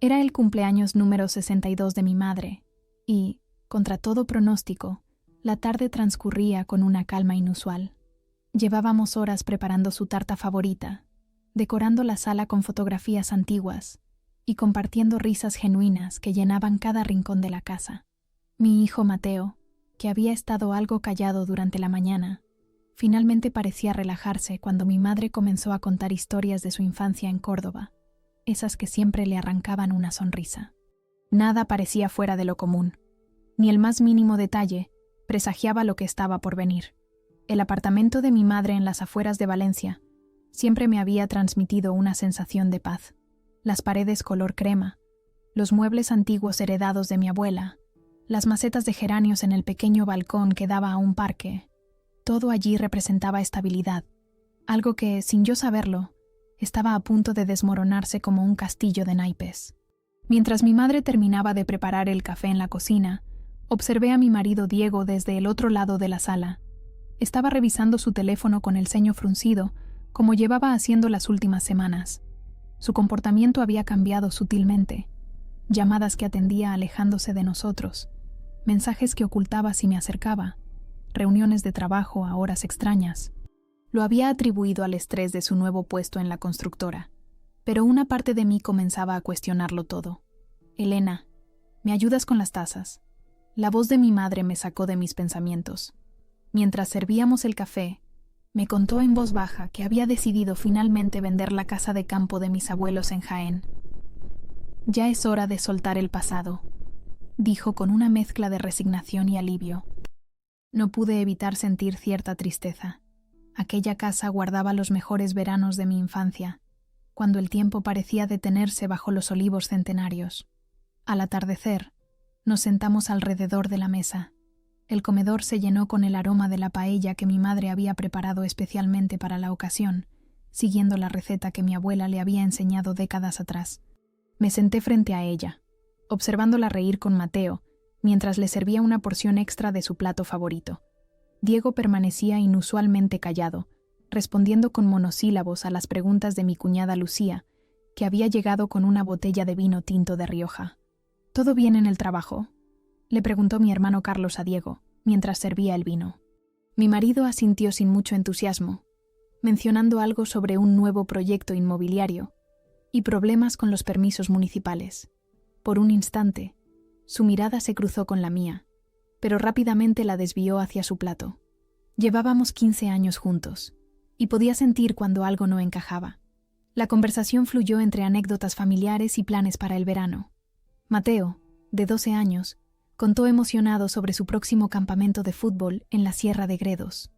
Era el cumpleaños número 62 de mi madre, y, contra todo pronóstico, la tarde transcurría con una calma inusual. Llevábamos horas preparando su tarta favorita, decorando la sala con fotografías antiguas y compartiendo risas genuinas que llenaban cada rincón de la casa. Mi hijo Mateo, que había estado algo callado durante la mañana, finalmente parecía relajarse cuando mi madre comenzó a contar historias de su infancia en Córdoba, esas que siempre le arrancaban una sonrisa. Nada parecía fuera de lo común, ni el más mínimo detalle presagiaba lo que estaba por venir. El apartamento de mi madre en las afueras de Valencia siempre me había transmitido una sensación de paz. Las paredes color crema, los muebles antiguos heredados de mi abuela, las macetas de geranios en el pequeño balcón que daba a un parque, todo allí representaba estabilidad, algo que, sin yo saberlo, estaba a punto de desmoronarse como un castillo de naipes. Mientras mi madre terminaba de preparar el café en la cocina, observé a mi marido Diego desde el otro lado de la sala. Estaba revisando su teléfono con el ceño fruncido, como llevaba haciendo las últimas semanas. Su comportamiento había cambiado sutilmente. Llamadas que atendía alejándose de nosotros, mensajes que ocultaba si me acercaba, reuniones de trabajo a horas extrañas. Lo había atribuido al estrés de su nuevo puesto en la constructora, pero una parte de mí comenzaba a cuestionarlo todo. «Elena, ¿me ayudas con las tazas?». La voz de mi madre me sacó de mis pensamientos. Mientras servíamos el café, me contó en voz baja que había decidido finalmente vender la casa de campo de mis abuelos en Jaén. «Ya es hora de soltar el pasado», dijo con una mezcla de resignación y alivio. No pude evitar sentir cierta tristeza. Aquella casa guardaba los mejores veranos de mi infancia, cuando el tiempo parecía detenerse bajo los olivos centenarios. Al atardecer, nos sentamos alrededor de la mesa. El comedor se llenó con el aroma de la paella que mi madre había preparado especialmente para la ocasión, siguiendo la receta que mi abuela le había enseñado décadas atrás. Me senté frente a ella, observándola reír con Mateo, mientras le servía una porción extra de su plato favorito. Diego permanecía inusualmente callado, respondiendo con monosílabos a las preguntas de mi cuñada Lucía, que había llegado con una botella de vino tinto de Rioja. «¿Todo bien en el trabajo?», le preguntó mi hermano Carlos a Diego, mientras servía el vino. Mi marido asintió sin mucho entusiasmo, mencionando algo sobre un nuevo proyecto inmobiliario y problemas con los permisos municipales. Por un instante, su mirada se cruzó con la mía, pero rápidamente la desvió hacia su plato. Llevábamos 15 años juntos, y podía sentir cuando algo no encajaba. La conversación fluyó entre anécdotas familiares y planes para el verano. Mateo, de 12 años, contó emocionado sobre su próximo campamento de fútbol en la Sierra de Gredos.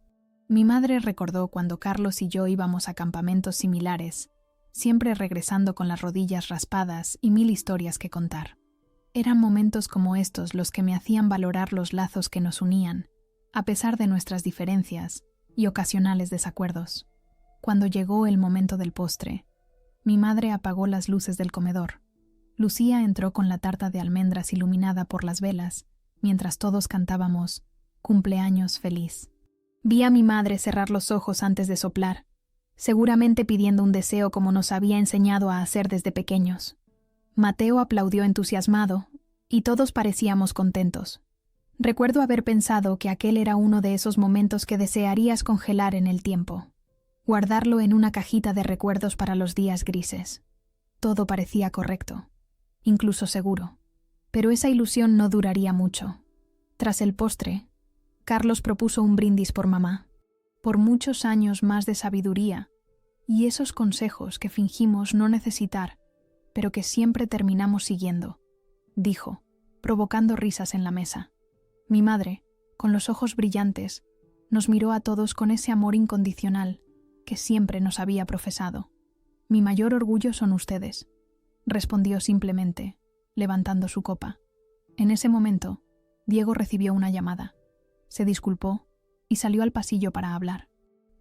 Mi madre recordó cuando Carlos y yo íbamos a campamentos similares, siempre regresando con las rodillas raspadas y 1000 historias que contar. Eran momentos como estos los que me hacían valorar los lazos que nos unían, a pesar de nuestras diferencias y ocasionales desacuerdos. Cuando llegó el momento del postre, mi madre apagó las luces del comedor. Lucía entró con la tarta de almendras iluminada por las velas, mientras todos cantábamos «Cumpleaños feliz». Vi a mi madre cerrar los ojos antes de soplar, seguramente pidiendo un deseo como nos había enseñado a hacer desde pequeños. Mateo aplaudió entusiasmado, y todos parecíamos contentos. Recuerdo haber pensado que aquel era uno de esos momentos que desearías congelar en el tiempo, guardarlo en una cajita de recuerdos para los días grises. Todo parecía correcto, incluso seguro, pero esa ilusión no duraría mucho. Tras el postre, Carlos propuso un brindis por mamá, por muchos años más de sabiduría y esos consejos que fingimos no necesitar, pero que siempre terminamos siguiendo, dijo, provocando risas en la mesa. Mi madre, con los ojos brillantes, nos miró a todos con ese amor incondicional que siempre nos había profesado. «Mi mayor orgullo son ustedes», respondió simplemente, levantando su copa. En ese momento, Diego recibió una llamada. Se disculpó y salió al pasillo para hablar.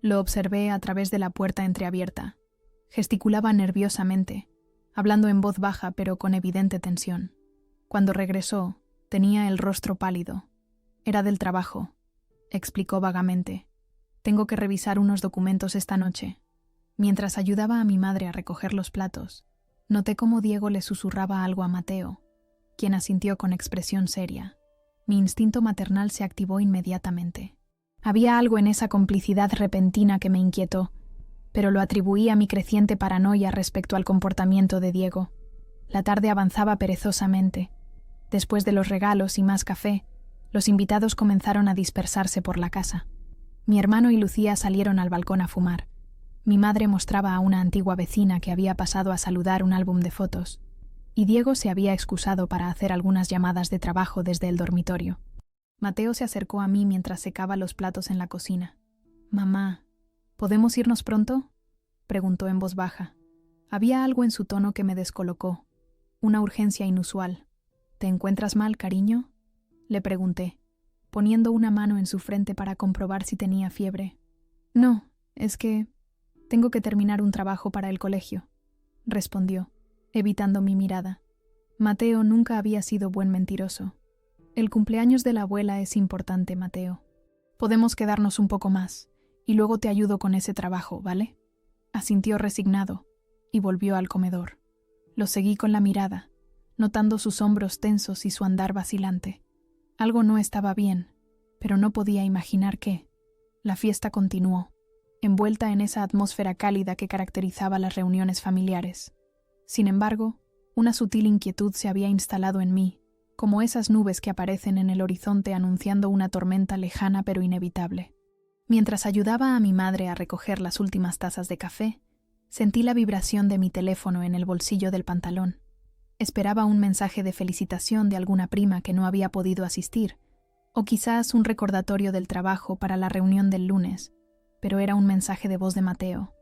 Lo observé a través de la puerta entreabierta. Gesticulaba nerviosamente, hablando en voz baja pero con evidente tensión. Cuando regresó, tenía el rostro pálido. «Era del trabajo», explicó vagamente. «Tengo que revisar unos documentos esta noche». Mientras ayudaba a mi madre a recoger los platos, Noté cómo Diego le susurraba algo a Mateo, quien asintió con expresión seria. Mi instinto maternal se activó inmediatamente. Había algo en esa complicidad repentina que me inquietó, pero lo atribuí a mi creciente paranoia respecto al comportamiento de Diego. La tarde avanzaba perezosamente. Después de los regalos y más café, los invitados comenzaron a dispersarse por la casa. Mi hermano y Lucía salieron al balcón a fumar. Mi madre mostraba a una antigua vecina que había pasado a saludar un álbum de fotos, y Diego se había excusado para hacer algunas llamadas de trabajo desde el dormitorio. Mateo se acercó a mí mientras secaba los platos en la cocina. «Mamá, ¿podemos irnos pronto?», preguntó en voz baja. Había algo en su tono que me descolocó, una urgencia inusual. «¿Te encuentras mal, cariño?», le pregunté, poniendo una mano en su frente para comprobar si tenía fiebre. «No, es que tengo que terminar un trabajo para el colegio», respondió, evitando mi mirada. Mateo nunca había sido buen mentiroso. «El cumpleaños de la abuela es importante, Mateo. Podemos quedarnos un poco más, y luego te ayudo con ese trabajo, ¿vale?». Asintió resignado, y volvió al comedor. Lo seguí con la mirada, notando sus hombros tensos y su andar vacilante. Algo no estaba bien, pero no podía imaginar qué. La fiesta continuó, envuelta en esa atmósfera cálida que caracterizaba las reuniones familiares. Sin embargo, una sutil inquietud se había instalado en mí, como esas nubes que aparecen en el horizonte anunciando una tormenta lejana pero inevitable. Mientras ayudaba a mi madre a recoger las últimas tazas de café, sentí la vibración de mi teléfono en el bolsillo del pantalón. Esperaba un mensaje de felicitación de alguna prima que no había podido asistir, o quizás un recordatorio del trabajo para la reunión del lunes, pero era un mensaje de voz de Mateo.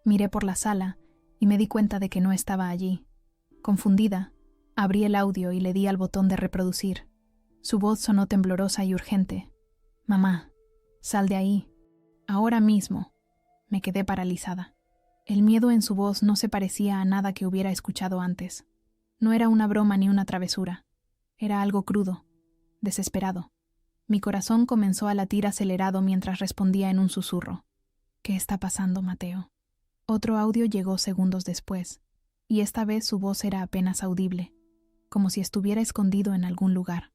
Miré por la sala y me di cuenta de que no estaba allí. Confundida, abrí el audio y le di al botón de reproducir. Su voz sonó temblorosa y urgente. «Mamá, sal de ahí. Ahora mismo». Me quedé paralizada. El miedo en su voz no se parecía a nada que hubiera escuchado antes. No era una broma ni una travesura. Era algo crudo, desesperado. Mi corazón comenzó a latir acelerado mientras respondía en un susurro. «¿Qué está pasando, Mateo?». Otro audio llegó segundos después, y esta vez su voz era apenas audible, como si estuviera escondido en algún lugar.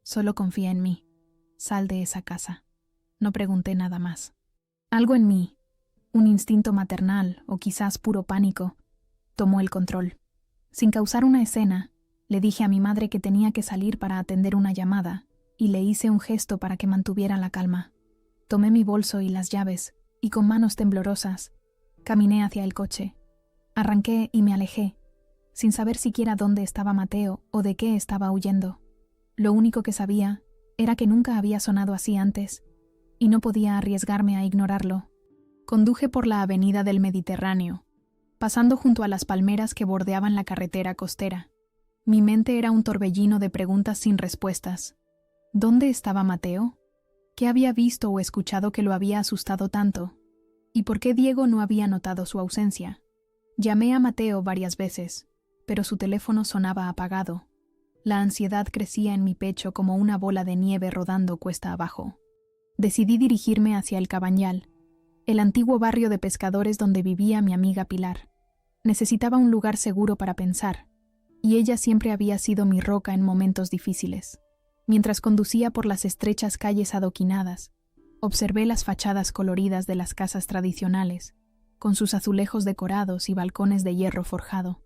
«Solo confía en mí. Sal de esa casa». No pregunté nada más. Algo en mí, un instinto maternal o quizás puro pánico, tomó el control. Sin causar una escena, le dije a mi madre que tenía que salir para atender una llamada, y le hice un gesto para que mantuviera la calma. Tomé mi bolso y las llaves, y con manos temblorosas, caminé hacia el coche. Arranqué y me alejé, sin saber siquiera dónde estaba Mateo o de qué estaba huyendo. Lo único que sabía era que nunca había sonado así antes, y no podía arriesgarme a ignorarlo. Conduje por la avenida del Mediterráneo, pasando junto a las palmeras que bordeaban la carretera costera. Mi mente era un torbellino de preguntas sin respuestas. ¿Dónde estaba Mateo? ¿Qué había visto o escuchado que lo había asustado tanto? ¿Y por qué Diego no había notado su ausencia? Llamé a Mateo varias veces, pero su teléfono sonaba apagado. La ansiedad crecía en mi pecho como una bola de nieve rodando cuesta abajo. Decidí dirigirme hacia el Cabañal, el antiguo barrio de pescadores donde vivía mi amiga Pilar. Necesitaba un lugar seguro para pensar, y ella siempre había sido mi roca en momentos difíciles. Mientras conducía por las estrechas calles adoquinadas, observé las fachadas coloridas de las casas tradicionales, con sus azulejos decorados y balcones de hierro forjado.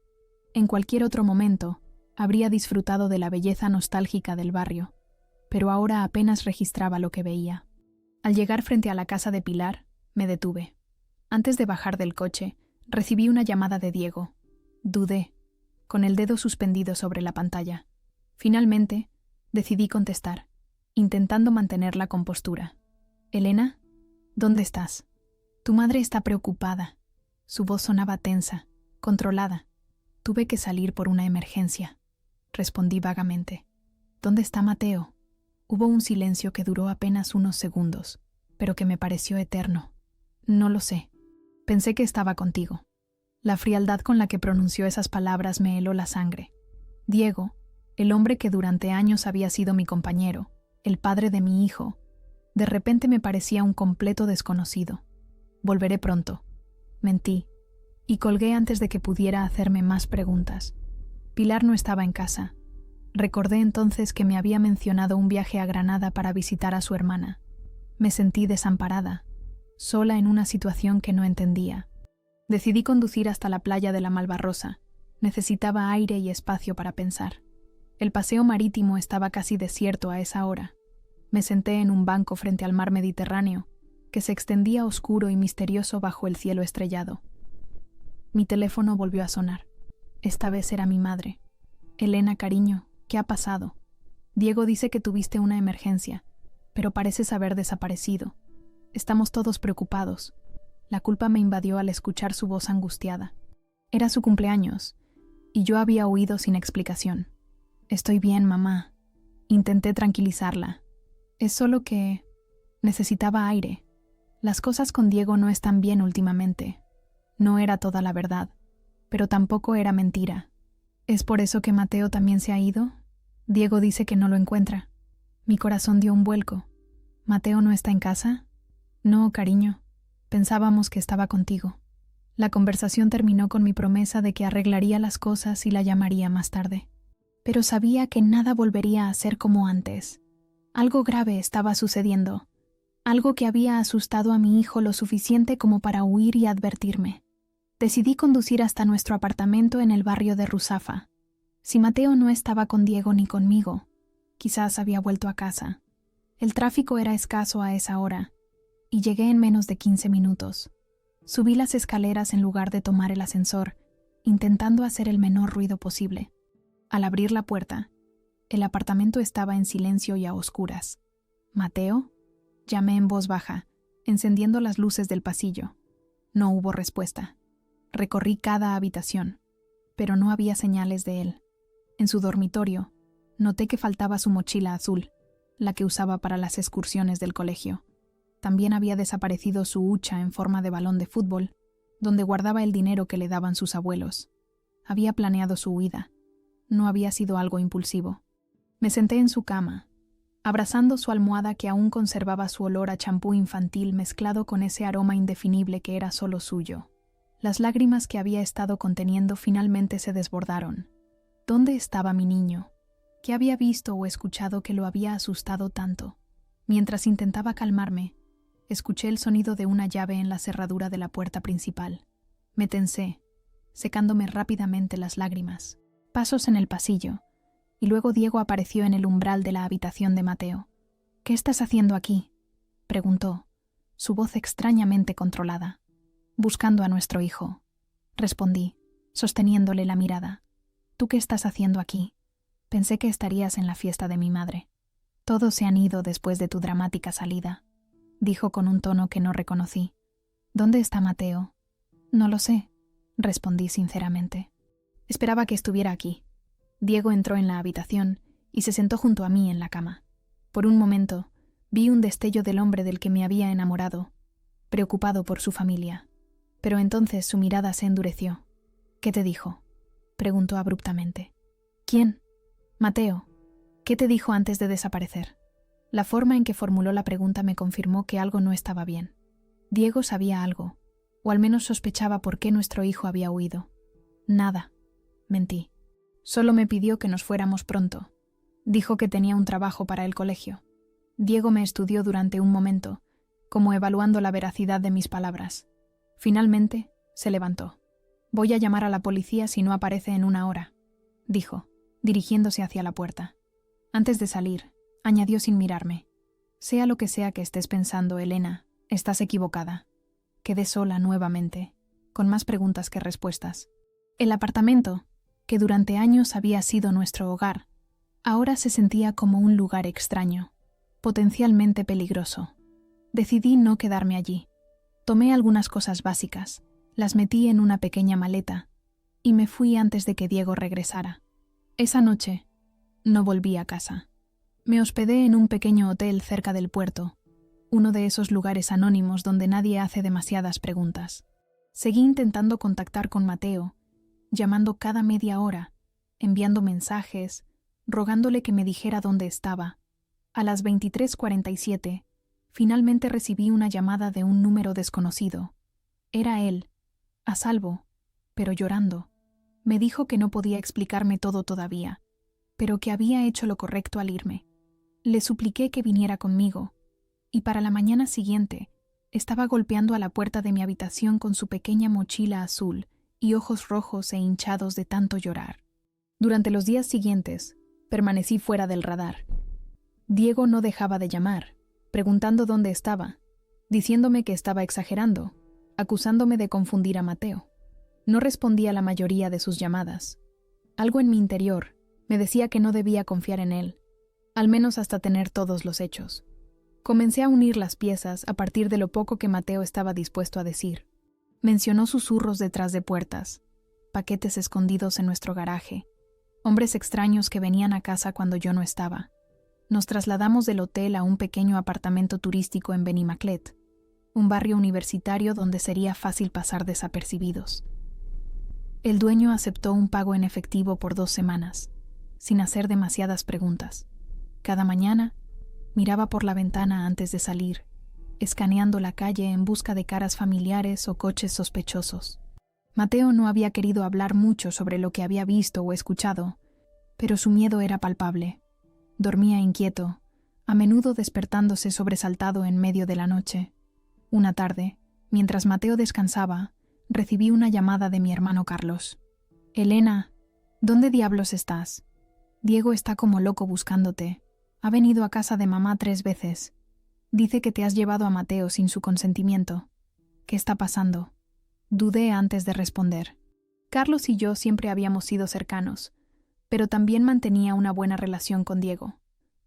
En cualquier otro momento, habría disfrutado de la belleza nostálgica del barrio, pero ahora apenas registraba lo que veía. Al llegar frente a la casa de Pilar, me detuve. Antes de bajar del coche, recibí una llamada de Diego. Dudé, con el dedo suspendido sobre la pantalla. Finalmente, decidí contestar, intentando mantener la compostura. «Elena, ¿dónde estás? Tu madre está preocupada». Su voz sonaba tensa, controlada. «Tuve que salir por una emergencia», respondí vagamente. «¿Dónde está Mateo?». Hubo un silencio que duró apenas unos segundos, pero que me pareció eterno. «No lo sé. Pensé que estaba contigo». La frialdad con la que pronunció esas palabras me heló la sangre. Diego, el hombre que durante años había sido mi compañero, el padre de mi hijo, de repente me parecía un completo desconocido. «Volveré pronto». Mentí. Y colgué antes de que pudiera hacerme más preguntas. Pilar no estaba en casa. Recordé entonces que me había mencionado un viaje a Granada para visitar a su hermana. Me sentí desamparada, sola en una situación que no entendía. Decidí conducir hasta la playa de la Malvarrosa. Necesitaba aire y espacio para pensar. El paseo marítimo estaba casi desierto a esa hora. Me senté en un banco frente al mar Mediterráneo, que se extendía oscuro y misterioso bajo el cielo estrellado. Mi teléfono volvió a sonar. Esta vez era mi madre. Elena, cariño, ¿qué ha pasado? Diego dice que tuviste una emergencia, pero pareces haber desaparecido. Estamos todos preocupados. La culpa me invadió al escuchar su voz angustiada. Era su cumpleaños, y yo había huido sin explicación. Estoy bien, mamá. Intenté tranquilizarla. Es solo que necesitaba aire. Las cosas con Diego no están bien últimamente. No era toda la verdad, pero tampoco era mentira. ¿Es por eso que Mateo también se ha ido? Diego dice que no lo encuentra. Mi corazón dio un vuelco. ¿Mateo no está en casa? No, cariño. Pensábamos que estaba contigo. La conversación terminó con mi promesa de que arreglaría las cosas y la llamaría más tarde. Pero sabía que nada volvería a ser como antes. Algo grave estaba sucediendo. Algo que había asustado a mi hijo lo suficiente como para huir y advertirme. Decidí conducir hasta nuestro apartamento en el barrio de Ruzafa. Si Mateo no estaba con Diego ni conmigo, quizás había vuelto a casa. El tráfico era escaso a esa hora, y llegué en menos de 15 minutos. Subí las escaleras en lugar de tomar el ascensor, intentando hacer el menor ruido posible. Al abrir la puerta, el apartamento estaba en silencio y a oscuras. ¿Mateo? Llamé en voz baja, encendiendo las luces del pasillo. No hubo respuesta. Recorrí cada habitación, pero no había señales de él. En su dormitorio, noté que faltaba su mochila azul, la que usaba para las excursiones del colegio. También había desaparecido su hucha en forma de balón de fútbol, donde guardaba el dinero que le daban sus abuelos. Había planeado su huida. No había sido algo impulsivo. Me senté en su cama, abrazando su almohada que aún conservaba su olor a champú infantil mezclado con ese aroma indefinible que era solo suyo. Las lágrimas que había estado conteniendo finalmente se desbordaron. ¿Dónde estaba mi niño? ¿Qué había visto o escuchado que lo había asustado tanto? Mientras intentaba calmarme, escuché el sonido de una llave en la cerradura de la puerta principal. Me tensé, secándome rápidamente las lágrimas. Pasos en el pasillo, y luego Diego apareció en el umbral de la habitación de Mateo. «¿Qué estás haciendo aquí?», preguntó, su voz extrañamente controlada. «Buscando a nuestro hijo», respondí, sosteniéndole la mirada. «¿Tú qué estás haciendo aquí? Pensé que estarías en la fiesta de mi madre». «Todos se han ido después de tu dramática salida», dijo con un tono que no reconocí. «¿Dónde está Mateo?» «No lo sé», respondí sinceramente. Esperaba que estuviera aquí. Diego entró en la habitación y se sentó junto a mí en la cama. Por un momento, vi un destello del hombre del que me había enamorado, preocupado por su familia. Pero entonces su mirada se endureció. «¿Qué te dijo?», preguntó abruptamente. «¿Quién?». «Mateo. ¿Qué te dijo antes de desaparecer?». La forma en que formuló la pregunta me confirmó que algo no estaba bien. Diego sabía algo, o al menos sospechaba por qué nuestro hijo había huido. «Nada», mentí. «Solo me pidió que nos fuéramos pronto. Dijo que tenía un trabajo para el colegio». Diego me estudió durante un momento, como evaluando la veracidad de mis palabras. Finalmente, se levantó. «Voy a llamar a la policía si no aparece en una hora», dijo, dirigiéndose hacia la puerta. Antes de salir, añadió sin mirarme: «Sea lo que sea que estés pensando, Elena, estás equivocada». Quedé sola nuevamente, con más preguntas que respuestas. El apartamento, que durante años había sido nuestro hogar, ahora se sentía como un lugar extraño, potencialmente peligroso. Decidí no quedarme allí. Tomé algunas cosas básicas, las metí en una pequeña maleta y me fui antes de que Diego regresara. Esa noche, no volví a casa. Me hospedé en un pequeño hotel cerca del puerto, uno de esos lugares anónimos donde nadie hace demasiadas preguntas. Seguí intentando contactar con Mateo, llamando cada media hora, enviando mensajes, rogándole que me dijera dónde estaba. A las 23:47, finalmente recibí una llamada de un número desconocido. Era él, a salvo, pero llorando. Me dijo que no podía explicarme todo todavía, pero que había hecho lo correcto al irme. Le supliqué que viniera conmigo, y para la mañana siguiente estaba golpeando a la puerta de mi habitación con su pequeña mochila azul y ojos rojos e hinchados de tanto llorar. Durante los días siguientes, permanecí fuera del radar. Diego no dejaba de llamar, preguntando dónde estaba, diciéndome que estaba exagerando, acusándome de confundir a Mateo. No respondía a la mayoría de sus llamadas. Algo en mi interior me decía que no debía confiar en él, al menos hasta tener todos los hechos. Comencé a unir las piezas a partir de lo poco que Mateo estaba dispuesto a decir. Mencionó susurros detrás de puertas, paquetes escondidos en nuestro garaje, hombres extraños que venían a casa cuando yo no estaba. Nos trasladamos del hotel a un pequeño apartamento turístico en Benimaclet, un barrio universitario donde sería fácil pasar desapercibidos. El dueño aceptó un pago en efectivo por 2 semanas, sin hacer demasiadas preguntas. Cada mañana, miraba por la ventana antes de salir, escaneando la calle en busca de caras familiares o coches sospechosos. Mateo no había querido hablar mucho sobre lo que había visto o escuchado, pero su miedo era palpable. Dormía inquieto, a menudo despertándose sobresaltado en medio de la noche. Una tarde, mientras Mateo descansaba, recibí una llamada de mi hermano Carlos. «Elena, ¿dónde diablos estás? Diego está como loco buscándote. Ha venido a casa de mamá 3 veces. Dice que te has llevado a Mateo sin su consentimiento. ¿Qué está pasando?» Dudé antes de responder. Carlos y yo siempre habíamos sido cercanos, pero también mantenía una buena relación con Diego.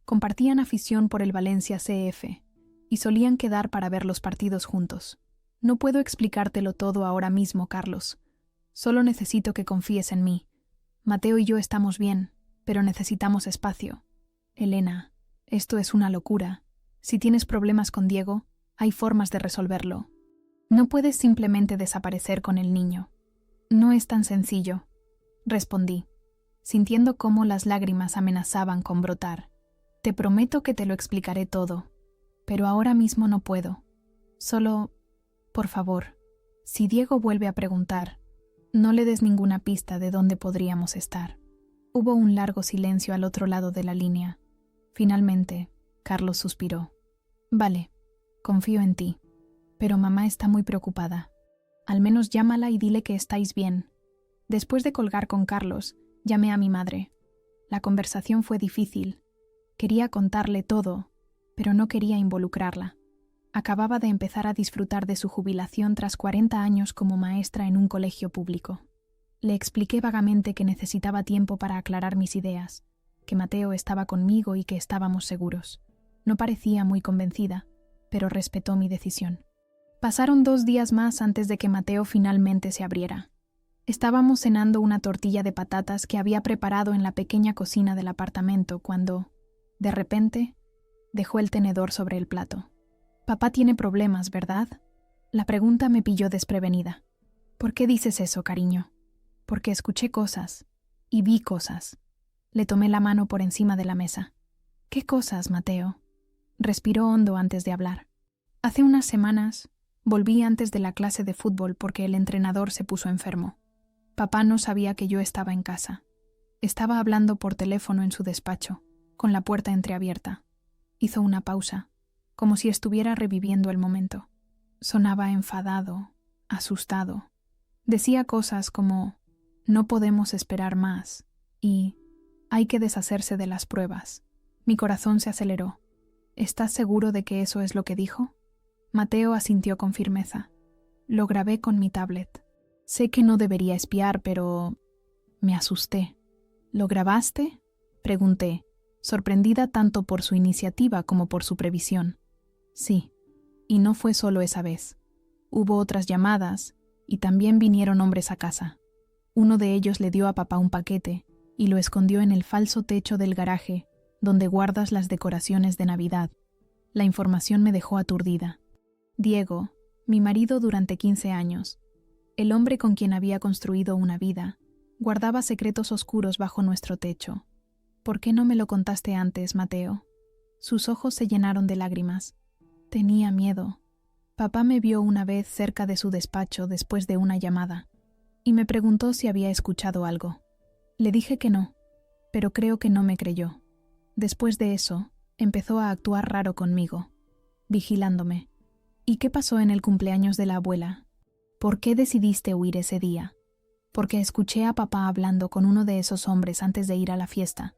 Compartían afición por el Valencia CF y solían quedar para ver los partidos juntos. «No puedo explicártelo todo ahora mismo, Carlos. Solo necesito que confíes en mí. Mateo y yo estamos bien, pero necesitamos espacio. Elena, esto es una locura. Si tienes problemas con Diego, hay formas de resolverlo. No puedes simplemente desaparecer con el niño. No es tan sencillo», respondí, sintiendo cómo las lágrimas amenazaban con brotar. «Te prometo que te lo explicaré todo, pero ahora mismo no puedo. Solo, por favor, si Diego vuelve a preguntar, no le des ninguna pista de dónde podríamos estar». Hubo un largo silencio al otro lado de la línea. Finalmente, Carlos suspiró. «Vale, confío en ti, pero mamá está muy preocupada. Al menos llámala y dile que estáis bien». Después de colgar con Carlos, llamé a mi madre. La conversación fue difícil. Quería contarle todo, pero no quería involucrarla. Acababa de empezar a disfrutar de su jubilación tras 40 años como maestra en un colegio público. Le expliqué vagamente que necesitaba tiempo para aclarar mis ideas, que Mateo estaba conmigo y que estábamos seguros. No parecía muy convencida, pero respetó mi decisión. Pasaron 2 días más antes de que Mateo finalmente se abriera. Estábamos cenando una tortilla de patatas que había preparado en la pequeña cocina del apartamento cuando, de repente, dejó el tenedor sobre el plato. «Papá tiene problemas, ¿verdad?». La pregunta me pilló desprevenida. «¿Por qué dices eso, cariño?». «Porque escuché cosas y vi cosas». Le tomé la mano por encima de la mesa. «¿Qué cosas, Mateo?». Respiró hondo antes de hablar. «Hace unas semanas volví antes de la clase de fútbol porque el entrenador se puso enfermo. Papá no sabía que yo estaba en casa. Estaba hablando por teléfono en su despacho, con la puerta entreabierta. Hizo una pausa, como si estuviera reviviendo el momento. Sonaba enfadado, asustado. Decía cosas como: «No podemos esperar más» y «hay que deshacerse de las pruebas». Mi corazón se aceleró. «¿Estás seguro de que eso es lo que dijo?». Mateo asintió con firmeza. Lo grabé con mi tablet. Sé que no debería espiar, pero... Me asusté. «¿Lo grabaste?», pregunté, sorprendida tanto por su iniciativa como por su previsión. «Sí, y no fue solo esa vez. Hubo otras llamadas, y también vinieron hombres a casa. Uno de ellos le dio a papá un paquete y lo escondió en el falso techo del garaje, donde guardas las decoraciones de Navidad». La información me dejó aturdida. Diego, mi marido durante 15 años, el hombre con quien había construido una vida, guardaba secretos oscuros bajo nuestro techo. «¿Por qué no me lo contaste antes, Mateo?». Sus ojos se llenaron de lágrimas. «Tenía miedo. Papá me vio una vez cerca de su despacho después de una llamada. y me preguntó si había escuchado algo. Le dije que no, pero creo que no me creyó. Después de eso, empezó a actuar raro conmigo, vigilándome. ¿Y qué pasó en el cumpleaños de la abuela? ¿Por qué decidiste huir ese día? Porque escuché a papá hablando con uno de esos hombres antes de ir a la fiesta.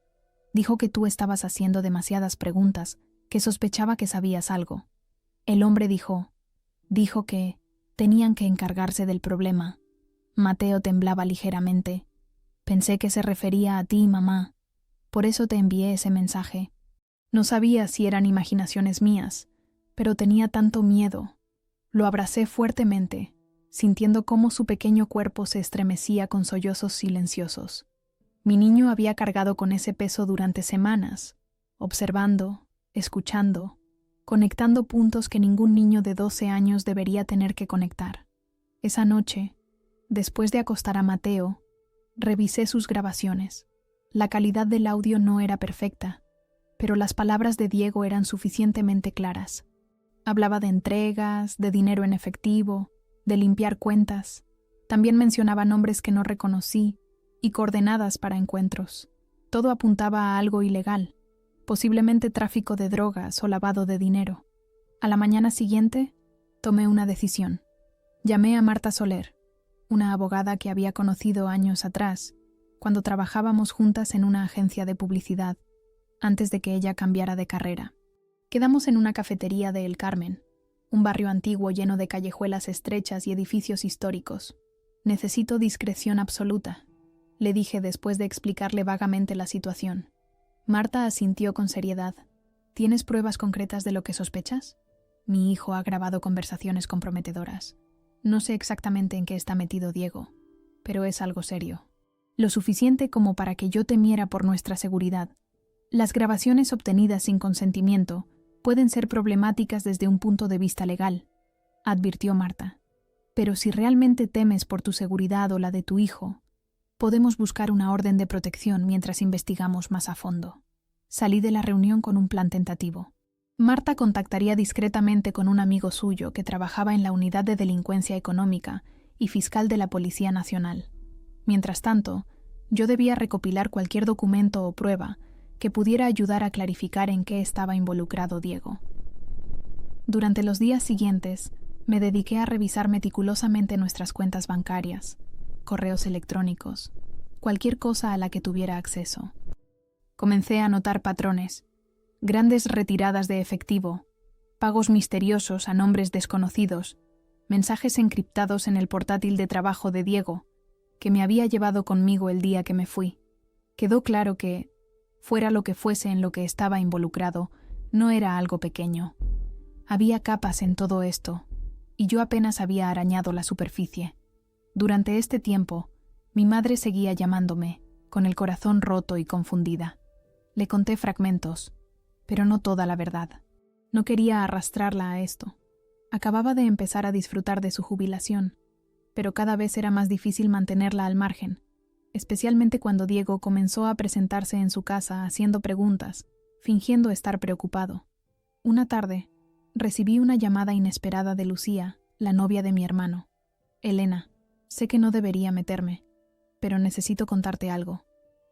Dijo que tú estabas haciendo demasiadas preguntas, que sospechaba que sabías algo. El hombre dijo que tenían que encargarse del problema. Mateo temblaba ligeramente. Pensé que se refería a ti, mamá. Por eso te envié ese mensaje. No sabía si eran imaginaciones mías, pero tenía tanto miedo. Lo abracé fuertemente, sintiendo cómo su pequeño cuerpo se estremecía con sollozos silenciosos. Mi niño había cargado con ese peso durante semanas, observando, escuchando, conectando puntos que ningún niño de 12 años debería tener que conectar. Esa noche, después de acostar a Mateo, revisé sus grabaciones. La calidad del audio no era perfecta, pero las palabras de Diego eran suficientemente claras. Hablaba de entregas, de dinero en efectivo, de limpiar cuentas. También mencionaba nombres que no reconocí y coordenadas para encuentros. Todo apuntaba a algo ilegal, posiblemente tráfico de drogas o lavado de dinero. A la mañana siguiente, tomé una decisión. Llamé a Marta Soler, una abogada que había conocido años atrás, cuando trabajábamos juntas en una agencia de publicidad, antes de que ella cambiara de carrera. Quedamos en una cafetería de El Carmen, un barrio antiguo lleno de callejuelas estrechas y edificios históricos. Necesito discreción absoluta, le dije después de explicarle vagamente la situación. Marta asintió con seriedad. ¿Tienes pruebas concretas de lo que sospechas? Mi hijo ha grabado conversaciones comprometedoras. No sé exactamente en qué está metido Diego, pero es algo serio. Lo suficiente como para que yo temiera por nuestra seguridad. Las grabaciones obtenidas sin consentimiento pueden ser problemáticas desde un punto de vista legal, advirtió Marta. Pero si realmente temes por tu seguridad o la de tu hijo, podemos buscar una orden de protección mientras investigamos más a fondo. Salí de la reunión con un plan tentativo. Marta contactaría discretamente con un amigo suyo que trabajaba en la Unidad de Delincuencia Económica y fiscal de la Policía Nacional. Mientras tanto, yo debía recopilar cualquier documento o prueba que pudiera ayudar a clarificar en qué estaba involucrado Diego. Durante los días siguientes, me dediqué a revisar meticulosamente nuestras cuentas bancarias, correos electrónicos, cualquier cosa a la que tuviera acceso. Comencé a notar patrones, grandes retiradas de efectivo, pagos misteriosos a nombres desconocidos, mensajes encriptados en el portátil de trabajo de Diego, que me había llevado conmigo el día que me fui. Quedó claro que, fuera lo que fuese en lo que estaba involucrado, no era algo pequeño. Había capas en todo esto, y yo apenas había arañado la superficie. Durante este tiempo, mi madre seguía llamándome, con el corazón roto y confundida. Le conté fragmentos, pero no toda la verdad. No quería arrastrarla a esto. Acababa de empezar a disfrutar de su jubilación, pero cada vez era más difícil mantenerla al margen, especialmente cuando Diego comenzó a presentarse en su casa haciendo preguntas, fingiendo estar preocupado. Una tarde, recibí una llamada inesperada de Lucía, la novia de mi hermano. Elena, sé que no debería meterme, pero necesito contarte algo.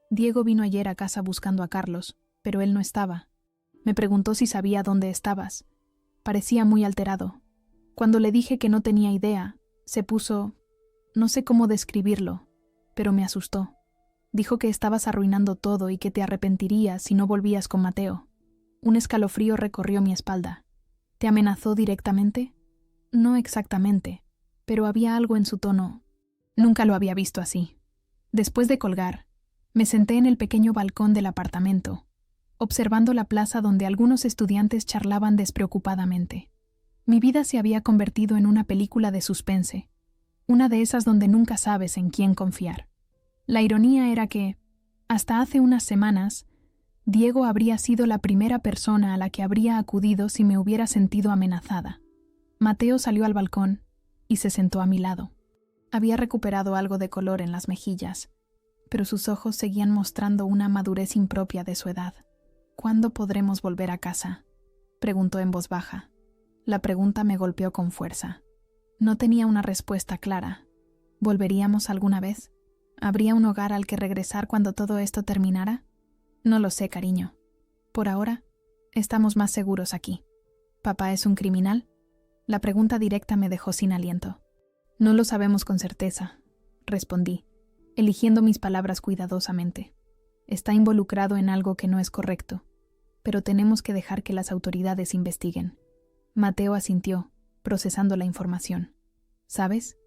Diego vino ayer a casa buscando a Carlos, pero él no estaba. Me preguntó si sabía dónde estabas. Parecía muy alterado. Cuando le dije que no tenía idea, se puso... no sé cómo describirlo, pero me asustó. Dijo que estabas arruinando todo y que te arrepentirías si no volvías con Mateo. Un escalofrío recorrió mi espalda. ¿Te amenazó directamente? No exactamente, pero había algo en su tono. Nunca lo había visto así. Después de colgar, me senté en el pequeño balcón del apartamento, observando la plaza donde algunos estudiantes charlaban despreocupadamente. Mi vida se había convertido en una película de suspense, una de esas donde nunca sabes en quién confiar. La ironía era que, hasta hace unas semanas, Diego habría sido la primera persona a la que habría acudido si me hubiera sentido amenazada. Mateo salió al balcón y se sentó a mi lado. Había recuperado algo de color en las mejillas, pero sus ojos seguían mostrando una madurez impropia de su edad. ¿Cuándo podremos volver a casa?, preguntó en voz baja. La pregunta me golpeó con fuerza. No tenía una respuesta clara. ¿Volveríamos alguna vez? ¿Habría un hogar al que regresar cuando todo esto terminara? No lo sé, cariño. Por ahora, estamos más seguros aquí. ¿Papá es un criminal? La pregunta directa me dejó sin aliento. No lo sabemos con certeza, respondí, eligiendo mis palabras cuidadosamente. Está involucrado en algo que no es correcto, pero tenemos que dejar que las autoridades investiguen. Mateo asintió, procesando la información. ¿Sabes?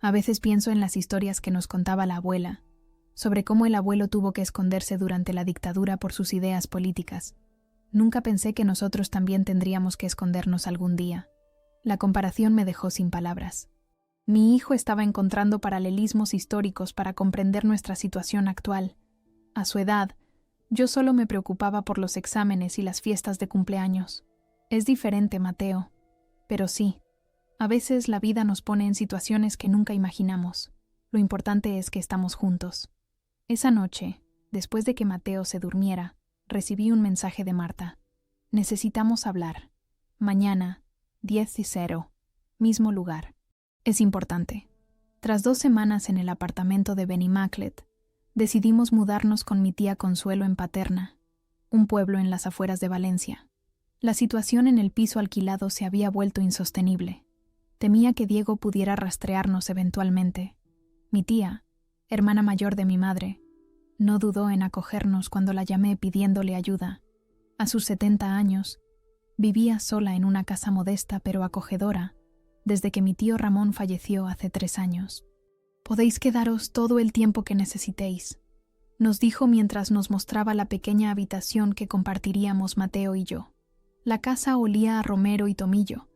A veces pienso en las historias que nos contaba la abuela, sobre cómo el abuelo tuvo que esconderse durante la dictadura por sus ideas políticas. Nunca pensé que nosotros también tendríamos que escondernos algún día. La comparación me dejó sin palabras. Mi hijo estaba encontrando paralelismos históricos para comprender nuestra situación actual. A su edad, yo solo me preocupaba por los exámenes y las fiestas de cumpleaños. Es diferente, Mateo. Pero sí, a veces la vida nos pone en situaciones que nunca imaginamos. Lo importante es que estamos juntos. Esa noche, después de que Mateo se durmiera, recibí un mensaje de Marta. Necesitamos hablar. Mañana, 10:00, mismo lugar. Es importante. Tras 2 semanas en el apartamento de Benimaclet, decidimos mudarnos con mi tía Consuelo en Paterna, un pueblo en las afueras de Valencia. La situación en el piso alquilado se había vuelto insostenible. Temía que Diego pudiera rastrearnos eventualmente. Mi tía, hermana mayor de mi madre, no dudó en acogernos cuando la llamé pidiéndole ayuda. A sus 70 años, vivía sola en una casa modesta pero acogedora, desde que mi tío Ramón falleció hace 3 años. «Podéis quedaros todo el tiempo que necesitéis», nos dijo mientras nos mostraba la pequeña habitación que compartiríamos Mateo y yo. La casa olía a romero y tomillo,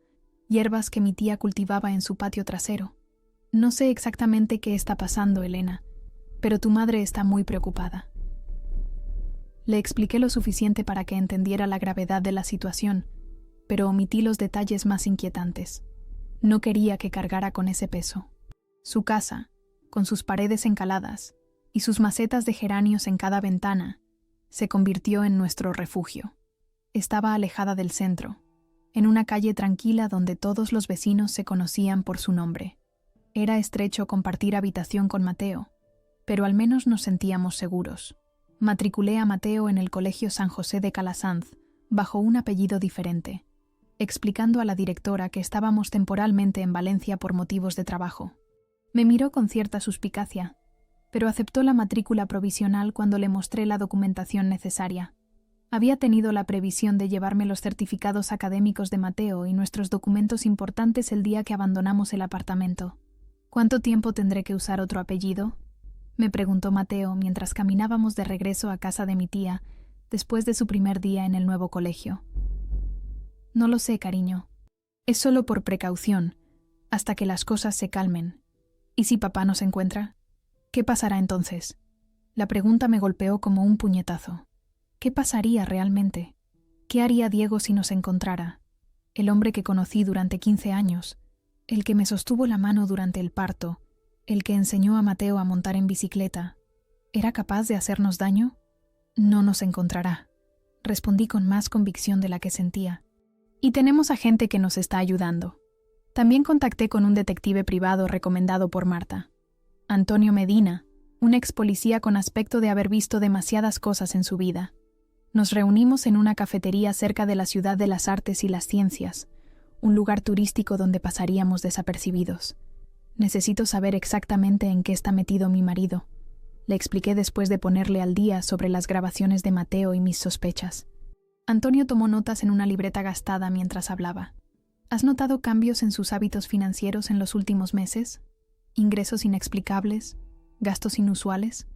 hierbas que mi tía cultivaba en su patio trasero. «No sé exactamente qué está pasando, Elena, pero tu madre está muy preocupada». Le expliqué lo suficiente para que entendiera la gravedad de la situación, pero omití los detalles más inquietantes. No quería que cargara con ese peso. Su casa, con sus paredes encaladas y sus macetas de geranios en cada ventana, se convirtió en nuestro refugio. Estaba alejada del centro, en una calle tranquila donde todos los vecinos se conocían por su nombre. Era estrecho compartir habitación con Mateo, pero al menos nos sentíamos seguros. Matriculé a Mateo en el Colegio San José de Calasanz, bajo un apellido diferente, explicando a la directora que estábamos temporalmente en Valencia por motivos de trabajo. Me miró con cierta suspicacia, pero aceptó la matrícula provisional cuando le mostré la documentación necesaria. Había tenido la previsión de llevarme los certificados académicos de Mateo y nuestros documentos importantes el día que abandonamos el apartamento. «¿Cuánto tiempo tendré que usar otro apellido?», me preguntó Mateo mientras caminábamos de regreso a casa de mi tía, después de su primer día en el nuevo colegio. «No lo sé, cariño. Es solo por precaución, hasta que las cosas se calmen. ¿Y si papá nos encuentra? ¿Qué pasará entonces?». La pregunta me golpeó como un puñetazo. ¿Qué pasaría realmente? ¿Qué haría Diego si nos encontrara? El hombre que conocí durante 15 años, el que me sostuvo la mano durante el parto, el que enseñó a Mateo a montar en bicicleta, ¿era capaz de hacernos daño? «No nos encontrará», respondí con más convicción de la que sentía. «Y tenemos a gente que nos está ayudando». También contacté con un detective privado recomendado por Marta. Antonio Medina, un ex policía con aspecto de haber visto demasiadas cosas en su vida. Nos reunimos en una cafetería cerca de la Ciudad de las Artes y las Ciencias, un lugar turístico donde pasaríamos desapercibidos. «Necesito saber exactamente en qué está metido mi marido», le expliqué después de ponerle al día sobre las grabaciones de Mateo y mis sospechas. Antonio tomó notas en una libreta gastada mientras hablaba. «¿Has notado cambios en sus hábitos financieros en los últimos meses? Ingresos inexplicables, gastos inusuales,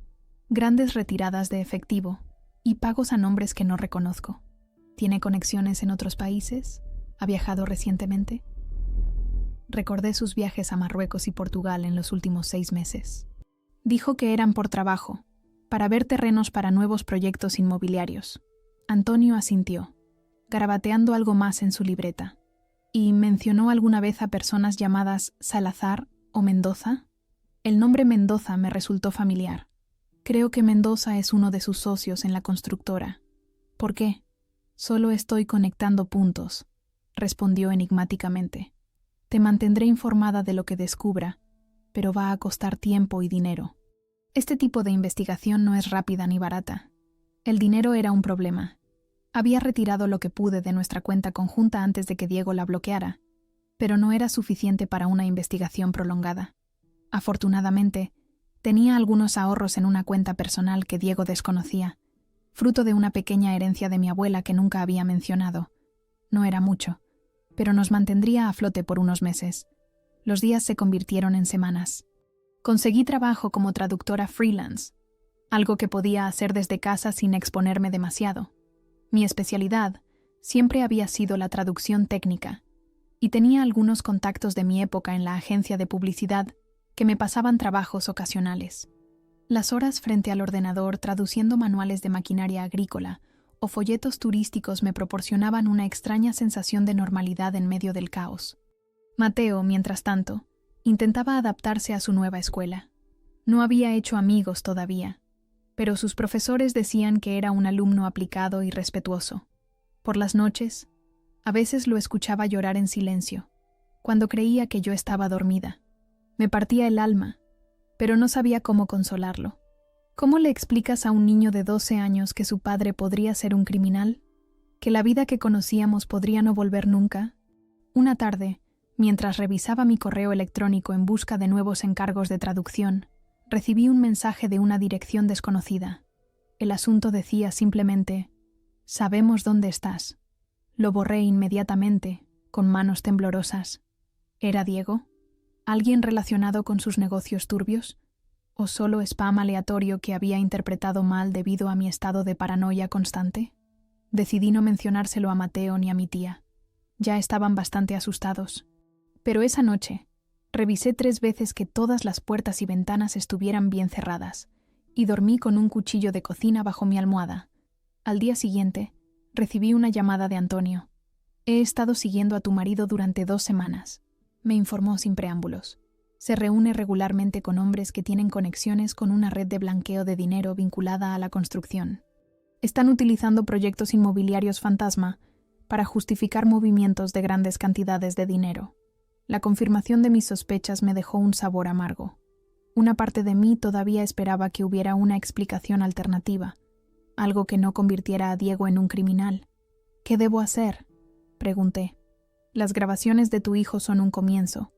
grandes retiradas de efectivo y pagos a nombres que no reconozco. ¿Tiene conexiones en otros países? ¿Ha viajado recientemente?». Recordé sus viajes a Marruecos y Portugal en los últimos 6 meses. Dijo que eran por trabajo, para ver terrenos para nuevos proyectos inmobiliarios. Antonio asintió, garabateando algo más en su libreta. ¿Y mencionó alguna vez a personas llamadas Salazar o Mendoza? El nombre Mendoza me resultó familiar. Creo que Mendoza es uno de sus socios en la constructora. ¿Por qué? «Solo estoy conectando puntos», respondió enigmáticamente. «Te mantendré informada de lo que descubra, pero va a costar tiempo y dinero. Este tipo de investigación no es rápida ni barata. El dinero era un problema. Había retirado lo que pude de nuestra cuenta conjunta antes de que Diego la bloqueara, pero no era suficiente para una investigación prolongada. Afortunadamente, tenía algunos ahorros en una cuenta personal que Diego desconocía, fruto de una pequeña herencia de mi abuela que nunca había mencionado. No era mucho, pero nos mantendría a flote por unos meses. Los días se convirtieron en semanas. Conseguí trabajo como traductora freelance, algo que podía hacer desde casa sin exponerme demasiado. Mi especialidad siempre había sido la traducción técnica, y tenía algunos contactos de mi época en la agencia de publicidad que me pasaban trabajos ocasionales. Las horas frente al ordenador traduciendo manuales de maquinaria agrícola o folletos turísticos me proporcionaban una extraña sensación de normalidad en medio del caos. Mateo, mientras tanto, intentaba adaptarse a su nueva escuela. No había hecho amigos todavía, pero sus profesores decían que era un alumno aplicado y respetuoso. Por las noches, a veces lo escuchaba llorar en silencio, cuando creía que yo estaba dormida. Me partía el alma, pero no sabía cómo consolarlo. ¿Cómo le explicas a un niño de 12 años que su padre podría ser un criminal? ¿Que la vida que conocíamos podría no volver nunca? Una tarde, mientras revisaba mi correo electrónico en busca de nuevos encargos de traducción, recibí un mensaje de una dirección desconocida. El asunto decía simplemente: «Sabemos dónde estás». Lo borré inmediatamente, con manos temblorosas. ¿Era Diego? ¿Alguien relacionado con sus negocios turbios? ¿O solo spam aleatorio que había interpretado mal debido a mi estado de paranoia constante? Decidí no mencionárselo a Mateo ni a mi tía. Ya estaban bastante asustados. Pero esa noche, revisé 3 veces que todas las puertas y ventanas estuvieran bien cerradas, y dormí con un cuchillo de cocina bajo mi almohada. Al día siguiente, recibí una llamada de Antonio. «He estado siguiendo a tu marido durante 2 semanas», me informó sin preámbulos. Se reúne regularmente con hombres que tienen conexiones con una red de blanqueo de dinero vinculada a la construcción. Están utilizando proyectos inmobiliarios fantasma para justificar movimientos de grandes cantidades de dinero. La confirmación de mis sospechas me dejó un sabor amargo. Una parte de mí todavía esperaba que hubiera una explicación alternativa, algo que no convirtiera a Diego en un criminal. «¿Qué debo hacer?», pregunté. «Las grabaciones de tu hijo son un comienzo,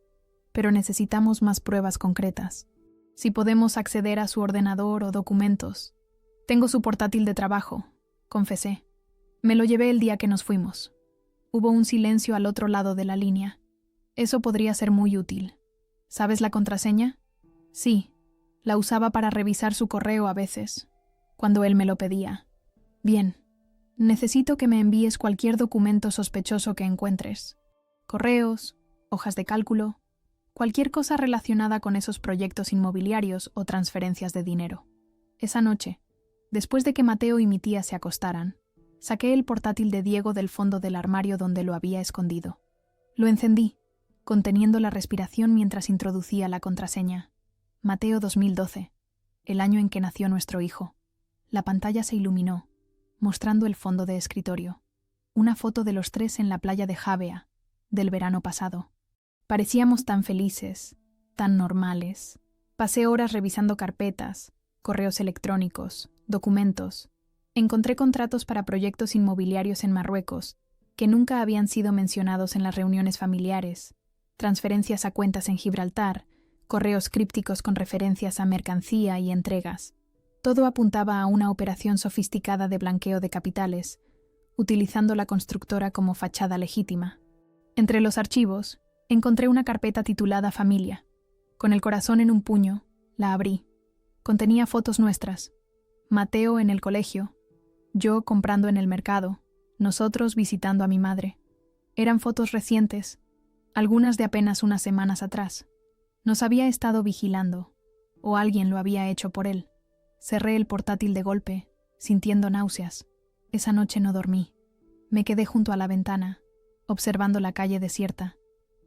pero necesitamos más pruebas concretas. Si podemos acceder a su ordenador o documentos». «Tengo su portátil de trabajo», confesé. «Me lo llevé el día que nos fuimos». Hubo un silencio al otro lado de la línea. «Eso podría ser muy útil. ¿Sabes la contraseña?» «Sí, la usaba para revisar su correo a veces, cuando él me lo pedía». «Bien, necesito que me envíes cualquier documento sospechoso que encuentres. Correos, hojas de cálculo, cualquier cosa relacionada con esos proyectos inmobiliarios o transferencias de dinero». Esa noche, después de que Mateo y mi tía se acostaran, saqué el portátil de Diego del fondo del armario donde lo había escondido. Lo encendí, conteniendo la respiración mientras introducía la contraseña. Mateo 2012, el año en que nació nuestro hijo. La pantalla se iluminó, mostrando el fondo de escritorio. Una foto de los 3 en la playa de Javea, del verano pasado. Parecíamos tan felices, tan normales. Pasé horas revisando carpetas, correos electrónicos, documentos. Encontré contratos para proyectos inmobiliarios en Marruecos, que nunca habían sido mencionados en las reuniones familiares, transferencias a cuentas en Gibraltar, correos crípticos con referencias a mercancía y entregas. Todo apuntaba a una operación sofisticada de blanqueo de capitales, utilizando la constructora como fachada legítima. Entre los archivos, encontré una carpeta titulada Familia. Con el corazón en un puño, la abrí. Contenía fotos nuestras. Mateo en el colegio, yo comprando en el mercado, nosotros visitando a mi madre. Eran fotos recientes, algunas de apenas unas semanas atrás. Nos había estado vigilando, o alguien lo había hecho por él. Cerré el portátil de golpe, sintiendo náuseas. Esa noche no dormí. Me quedé junto a la ventana, observando la calle desierta,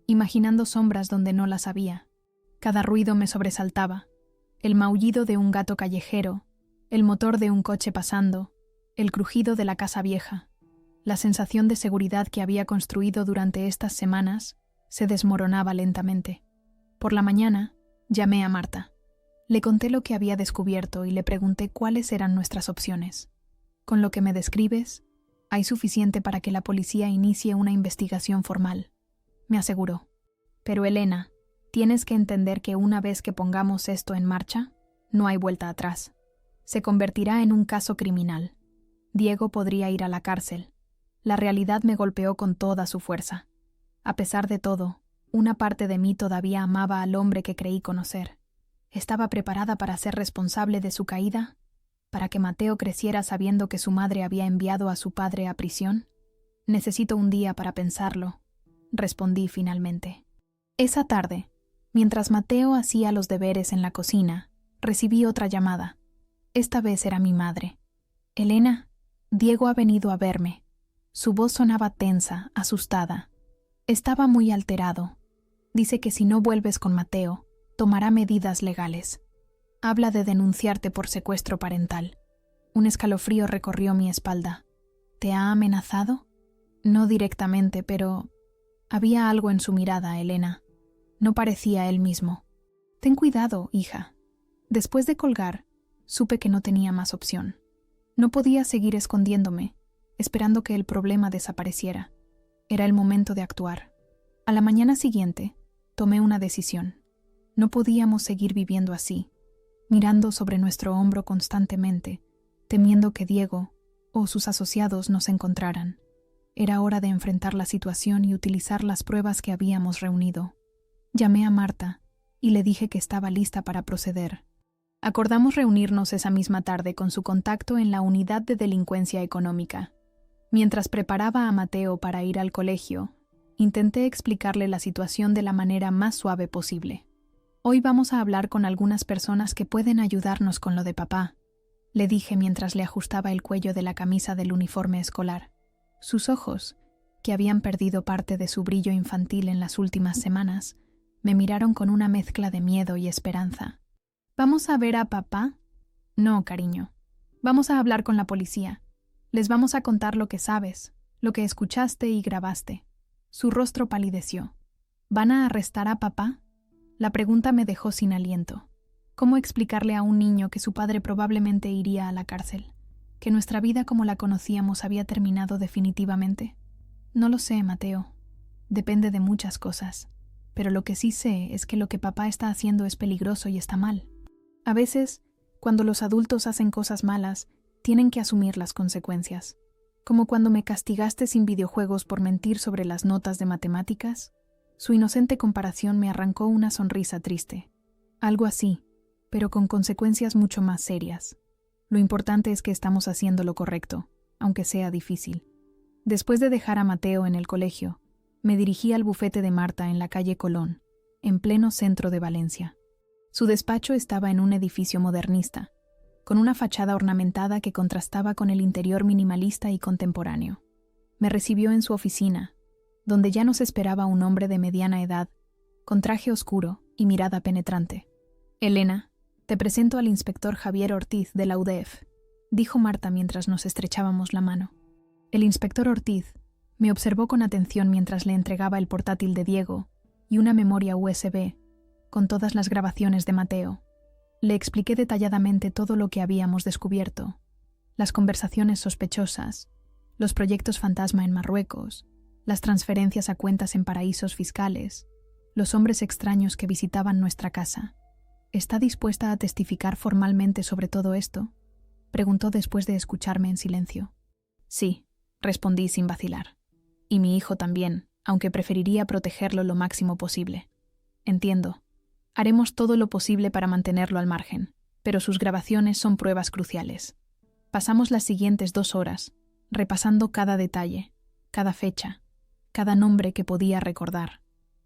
imaginando sombras donde no las había. Cada ruido me sobresaltaba. El maullido de un gato callejero, el motor de un coche pasando, el crujido de la casa vieja. La sensación de seguridad que había construido durante estas semanas se desmoronaba lentamente. Por la mañana, Llamé a Marta. Le conté lo que había descubierto y le pregunté cuáles eran nuestras opciones. Con lo que me describes, hay suficiente para que la policía inicie una investigación formal, me aseguró. Pero Elena, tienes que entender que una vez que pongamos esto en marcha, no hay vuelta atrás. Se convertirá en un caso criminal. Diego podría ir a la cárcel. La realidad me golpeó con toda su fuerza. A pesar de todo, una parte de mí todavía amaba al hombre que creí conocer. ¿Estaba preparada para ser responsable de su caída? ¿Para que Mateo creciera sabiendo que su madre había enviado a su padre a prisión? Necesito un día para pensarlo, respondí finalmente. Esa tarde, mientras Mateo hacía los deberes en la cocina, recibí otra llamada. Esta vez era mi madre. Elena, Diego ha venido a verme. Su voz sonaba tensa, asustada. Estaba muy alterado. Dice que si no vuelves con Mateo, tomará medidas legales. Habla de denunciarte por secuestro parental. Un escalofrío recorrió mi espalda. ¿Te ha amenazado? No directamente, pero había algo en su mirada, Elena. No parecía él mismo. Ten cuidado, hija. Después de colgar, supe que no tenía más opción. No podía seguir escondiéndome, esperando que el problema desapareciera. Era el momento de actuar. A la mañana siguiente, tomé una decisión. No podíamos seguir viviendo así, mirando sobre nuestro hombro constantemente, temiendo que Diego o sus asociados nos encontraran. Era hora de enfrentar la situación y utilizar las pruebas que habíamos reunido. Llamé a Marta y le dije que estaba lista para proceder. Acordamos reunirnos esa misma tarde con su contacto en la Unidad de Delincuencia Económica. Mientras preparaba a Mateo para ir al colegio, intenté explicarle la situación de la manera más suave posible. Hoy vamos a hablar con algunas personas que pueden ayudarnos con lo de papá, le dije mientras le ajustaba el cuello de la camisa del uniforme escolar. Sus ojos, que habían perdido parte de su brillo infantil en las últimas semanas, me miraron con una mezcla de miedo y esperanza. ¿Vamos a ver a papá? No, cariño. Vamos a hablar con la policía. Les vamos a contar lo que sabes, lo que escuchaste y grabaste. Su rostro palideció. ¿Van a arrestar a papá? La pregunta me dejó sin aliento. ¿Cómo explicarle a un niño que su padre probablemente iría a la cárcel? ¿Que nuestra vida como la conocíamos había terminado definitivamente? No lo sé, Mateo. Depende de muchas cosas. Pero lo que sí sé es que lo que papá está haciendo es peligroso y está mal. A veces, cuando los adultos hacen cosas malas, tienen que asumir las consecuencias. Como cuando me castigaste sin videojuegos por mentir sobre las notas de matemáticas. Su inocente comparación me arrancó una sonrisa triste. Algo así, pero con consecuencias mucho más serias. Lo importante es que estamos haciendo lo correcto, aunque sea difícil. Después de dejar a Mateo en el colegio, me dirigí al bufete de Marta en la calle Colón, en pleno centro de Valencia. Su despacho estaba en un edificio modernista, con una fachada ornamentada que contrastaba con el interior minimalista y contemporáneo. Me recibió en su oficina, donde ya nos esperaba un hombre de mediana edad, con traje oscuro y mirada penetrante. Elena, te presento al inspector Javier Ortiz de la UDEF, dijo Marta mientras nos estrechábamos la mano. El inspector Ortiz me observó con atención mientras le entregaba el portátil de Diego y una memoria USB con todas las grabaciones de Mateo. Le expliqué detalladamente todo lo que habíamos descubierto, las conversaciones sospechosas, los proyectos fantasma en Marruecos, las transferencias a cuentas en paraísos fiscales, los hombres extraños que visitaban nuestra casa. ¿Está dispuesta a testificar formalmente sobre todo esto?, preguntó después de escucharme en silencio. Sí, respondí sin vacilar. Y mi hijo también, aunque preferiría protegerlo lo máximo posible. Entiendo. Haremos todo lo posible para mantenerlo al margen, pero sus grabaciones son pruebas cruciales. Pasamos las siguientes 2 horas, repasando cada detalle, cada fecha, cada nombre que podía recordar.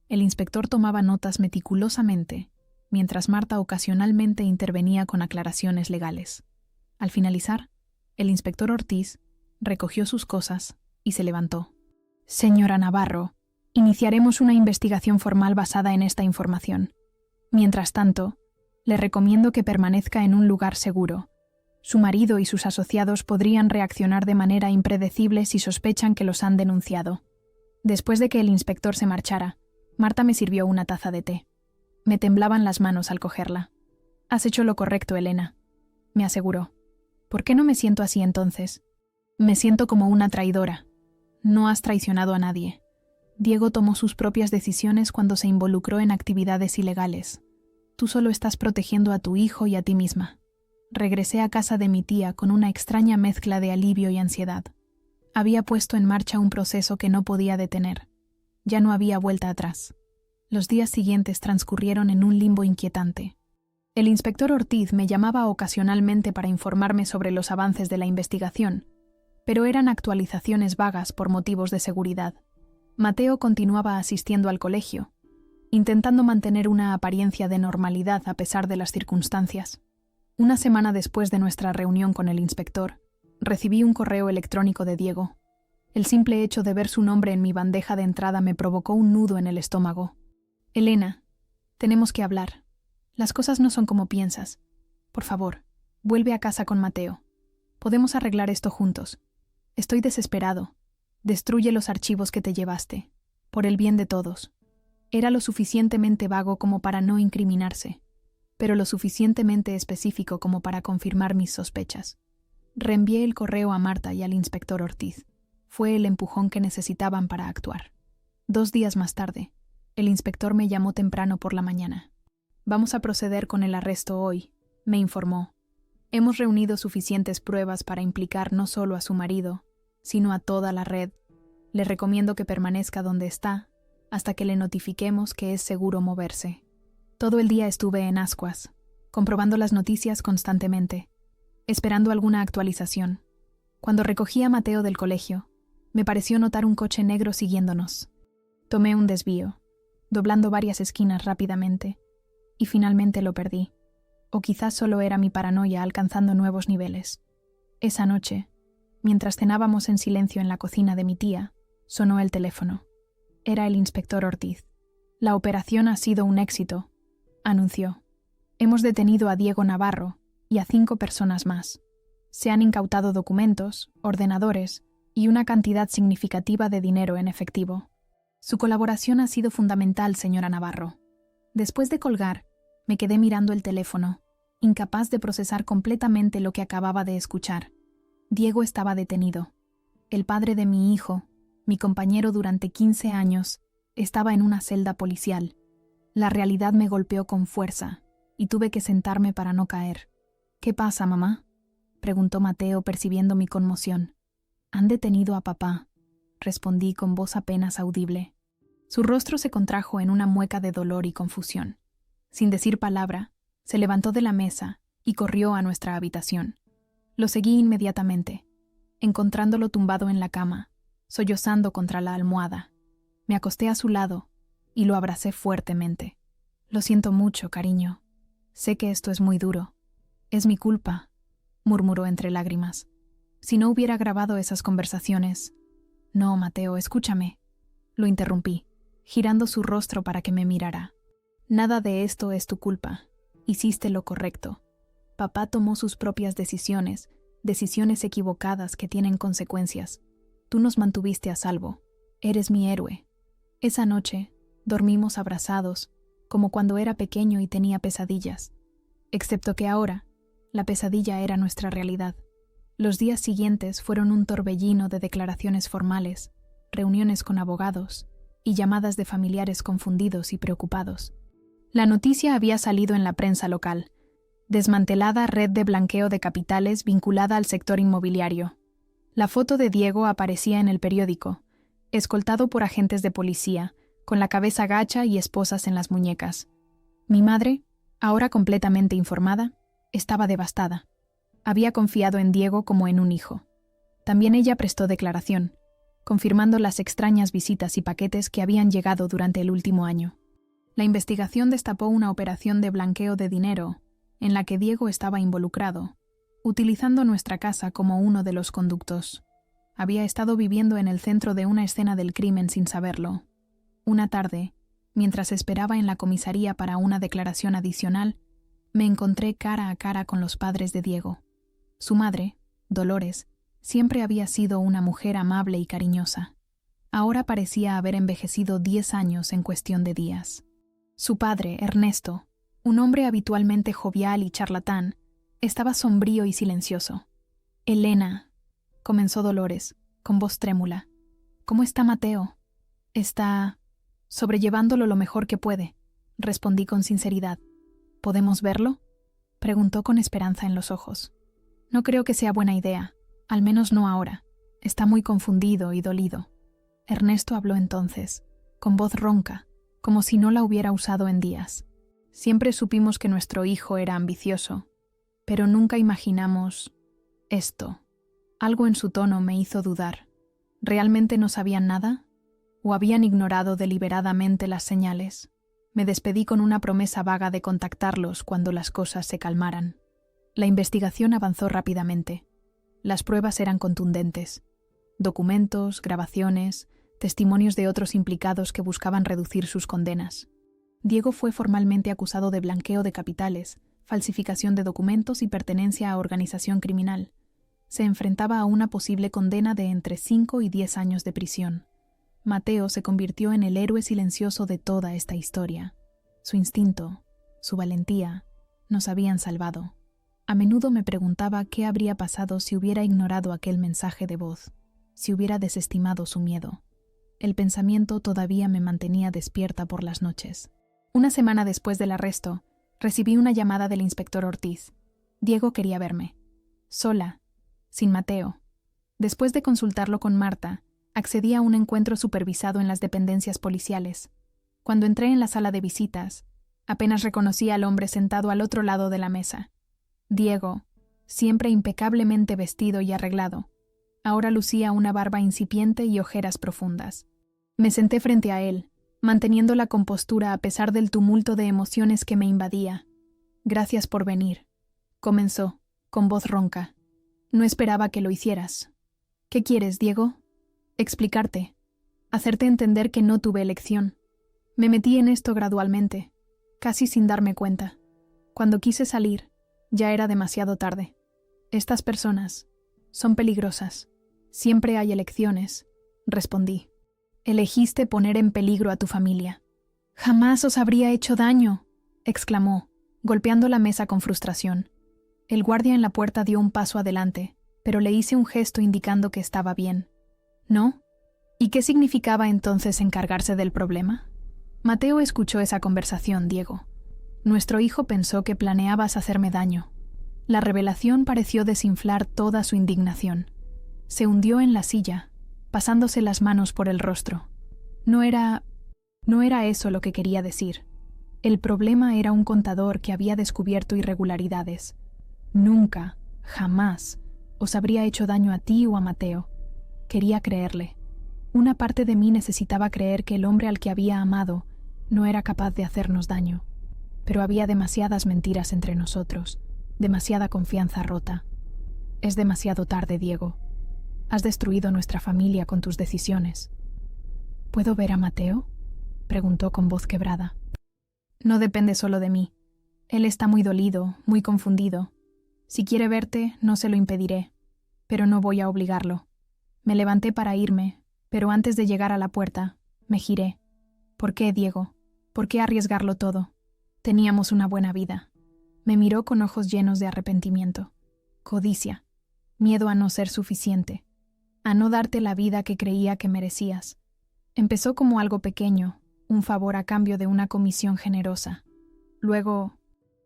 El inspector tomaba notas meticulosamente, mientras Marta ocasionalmente intervenía con aclaraciones legales. Al finalizar, el inspector Ortiz recogió sus cosas y se levantó. Señora Navarro, iniciaremos una investigación formal basada en esta información. Mientras tanto, le recomiendo que permanezca en un lugar seguro. Su marido y sus asociados podrían reaccionar de manera impredecible si sospechan que los han denunciado. Después de que el inspector se marchara, Marta me sirvió una taza de té. Me temblaban las manos al cogerla. «Has hecho lo correcto, Elena», me aseguró. «¿Por qué no me siento así entonces?» «Me siento como una traidora. No has traicionado a nadie. Diego tomó sus propias decisiones cuando se involucró en actividades ilegales. Tú solo estás protegiendo a tu hijo y a ti misma». Regresé a casa de mi tía con una extraña mezcla de alivio y ansiedad. Había puesto en marcha un proceso que no podía detener. Ya no había vuelta atrás. Los días siguientes transcurrieron en un limbo inquietante. El inspector Ortiz me llamaba ocasionalmente para informarme sobre los avances de la investigación, pero eran actualizaciones vagas por motivos de seguridad. Mateo continuaba asistiendo al colegio, intentando mantener una apariencia de normalidad a pesar de las circunstancias. Una semana después de nuestra reunión con el inspector, recibí un correo electrónico de Diego. El simple hecho de ver su nombre en mi bandeja de entrada me provocó un nudo en el estómago. «Elena, tenemos que hablar. Las cosas no son como piensas. Por favor, vuelve a casa con Mateo. Podemos arreglar esto juntos. Estoy desesperado. Destruye los archivos que te llevaste. Por el bien de todos». Era lo suficientemente vago como para no incriminarse, pero lo suficientemente específico como para confirmar mis sospechas. Reenvié el correo a Marta y al inspector Ortiz. Fue el empujón que necesitaban para actuar. 2 días más tarde, el inspector me llamó temprano por la mañana. «Vamos a proceder con el arresto hoy», me informó. «Hemos reunido suficientes pruebas para implicar no solo a su marido, sino a toda la red. Le recomiendo que permanezca donde está hasta que le notifiquemos que es seguro moverse». Todo el día estuve en ascuas, comprobando las noticias constantemente, esperando alguna actualización. Cuando recogí a Mateo del colegio, me pareció notar un coche negro siguiéndonos. Tomé un desvío, doblando varias esquinas rápidamente, y finalmente lo perdí. O quizás solo era mi paranoia alcanzando nuevos niveles. Esa noche, mientras cenábamos en silencio en la cocina de mi tía, sonó el teléfono. Era el inspector Ortiz. «La operación ha sido un éxito», anunció. «Hemos detenido a Diego Navarro y a 5 personas más. Se han incautado documentos, ordenadores y una cantidad significativa de dinero en efectivo. Su colaboración ha sido fundamental, señora Navarro». Después de colgar, me quedé mirando el teléfono, incapaz de procesar completamente lo que acababa de escuchar. Diego estaba detenido. El padre de mi hijo, mi compañero durante 15 años, estaba en una celda policial. La realidad me golpeó con fuerza y tuve que sentarme para no caer. «¿Qué pasa, mamá?», preguntó Mateo percibiendo mi conmoción. «Han detenido a papá», respondí con voz apenas audible. Su rostro se contrajo en una mueca de dolor y confusión. Sin decir palabra, se levantó de la mesa y corrió a nuestra habitación. Lo seguí inmediatamente, encontrándolo tumbado en la cama, sollozando contra la almohada. Me acosté a su lado y lo abracé fuertemente. «Lo siento mucho, cariño. Sé que esto es muy duro. Es mi culpa», murmuró entre lágrimas. «Si no hubiera grabado esas conversaciones...». «No, Mateo, escúchame», lo interrumpí, girando su rostro para que me mirara. «Nada de esto es tu culpa. Hiciste lo correcto. Papá tomó sus propias decisiones equivocadas que tienen consecuencias. Tú nos mantuviste a salvo. Eres mi héroe». Esa noche, dormimos abrazados, como cuando era pequeño y tenía pesadillas. Excepto que ahora, la pesadilla era nuestra realidad. Los días siguientes fueron un torbellino de declaraciones formales, reuniones con abogados y llamadas de familiares confundidos y preocupados. La noticia había salido en la prensa local. Desmantelada red de blanqueo de capitales vinculada al sector inmobiliario. La foto de Diego aparecía en el periódico, escoltado por agentes de policía, con la cabeza gacha y esposas en las muñecas. Mi madre, ahora completamente informada, estaba devastada. Había confiado en Diego como en un hijo. También ella prestó declaración, confirmando las extrañas visitas y paquetes que habían llegado durante el último año. La investigación destapó una operación de blanqueo de dinero, en la que Diego estaba involucrado, utilizando nuestra casa como uno de los conductos. Había estado viviendo en el centro de una escena del crimen sin saberlo. Una tarde, mientras esperaba en la comisaría para una declaración adicional, me encontré cara a cara con los padres de Diego. Su madre, Dolores, siempre había sido una mujer amable y cariñosa. Ahora parecía haber envejecido 10 años en cuestión de días. Su padre, Ernesto, un hombre habitualmente jovial y charlatán, estaba sombrío y silencioso. «Elena», comenzó Dolores, con voz trémula. «¿Cómo está Mateo?» «Está sobrellevándolo lo mejor que puede», respondí con sinceridad. «¿Podemos verlo?», preguntó con esperanza en los ojos. «No creo que sea buena idea, al menos no ahora. Está muy confundido y dolido». Ernesto habló entonces, con voz ronca, como si no la hubiera usado en días. «Siempre supimos que nuestro hijo era ambicioso, pero nunca imaginamos esto». Algo en su tono me hizo dudar. ¿Realmente no sabían nada? ¿O habían ignorado deliberadamente las señales? Me despedí con una promesa vaga de contactarlos cuando las cosas se calmaran. La investigación avanzó rápidamente. Las pruebas eran contundentes. Documentos, grabaciones, testimonios de otros implicados que buscaban reducir sus condenas. Diego fue formalmente acusado de blanqueo de capitales, falsificación de documentos y pertenencia a organización criminal. Se enfrentaba a una posible condena de entre 5 y 10 años de prisión. Mateo se convirtió en el héroe silencioso de toda esta historia. Su instinto, su valentía, nos habían salvado. A menudo me preguntaba qué habría pasado si hubiera ignorado aquel mensaje de voz, si hubiera desestimado su miedo. El pensamiento todavía me mantenía despierta por las noches. Una semana después del arresto, recibí una llamada del inspector Ortiz. Diego quería verme. Sola, sin Mateo. Después de consultarlo con Marta, accedí a un encuentro supervisado en las dependencias policiales. Cuando entré en la sala de visitas, apenas reconocí al hombre sentado al otro lado de la mesa. Diego, siempre impecablemente vestido y arreglado, ahora lucía una barba incipiente y ojeras profundas. Me senté frente a él, manteniendo la compostura a pesar del tumulto de emociones que me invadía. «Gracias por venir», comenzó, con voz ronca. «No esperaba que lo hicieras». «¿Qué quieres, Diego?» «Explicarte. Hacerte entender que no tuve elección. Me metí en esto gradualmente, casi sin darme cuenta. Cuando quise salir, ya era demasiado tarde. Estas personas son peligrosas. Siempre hay elecciones», respondí. «Elegiste poner en peligro a tu familia». «Jamás os habría hecho daño», exclamó, golpeando la mesa con frustración. El guardia en la puerta dio un paso adelante, pero le hice un gesto indicando que estaba bien. ¿No? ¿Y qué significaba entonces encargarse del problema? Mateo escuchó esa conversación, Diego. Nuestro hijo pensó que planeabas hacerme daño. La revelación pareció desinflar toda su indignación. Se hundió en la silla, pasándose las manos por el rostro. No era eso lo que quería decir. El problema era un contador que había descubierto irregularidades. Nunca, jamás, os habría hecho daño a ti o a Mateo. Quería creerle. Una parte de mí necesitaba creer que el hombre al que había amado no era capaz de hacernos daño. Pero había demasiadas mentiras entre nosotros, demasiada confianza rota. Es demasiado tarde, Diego. Has destruido nuestra familia con tus decisiones. ¿Puedo ver a Mateo?, preguntó con voz quebrada. No depende solo de mí. Él está muy dolido, muy confundido. Si quiere verte, no se lo impediré, pero no voy a obligarlo. Me levanté para irme, pero antes de llegar a la puerta, me giré. ¿Por qué, Diego? ¿Por qué arriesgarlo todo? Teníamos una buena vida. Me miró con ojos llenos de arrepentimiento. Codicia. Miedo a no ser suficiente. A no darte la vida que creía que merecías. Empezó como algo pequeño, un favor a cambio de una comisión generosa. Luego,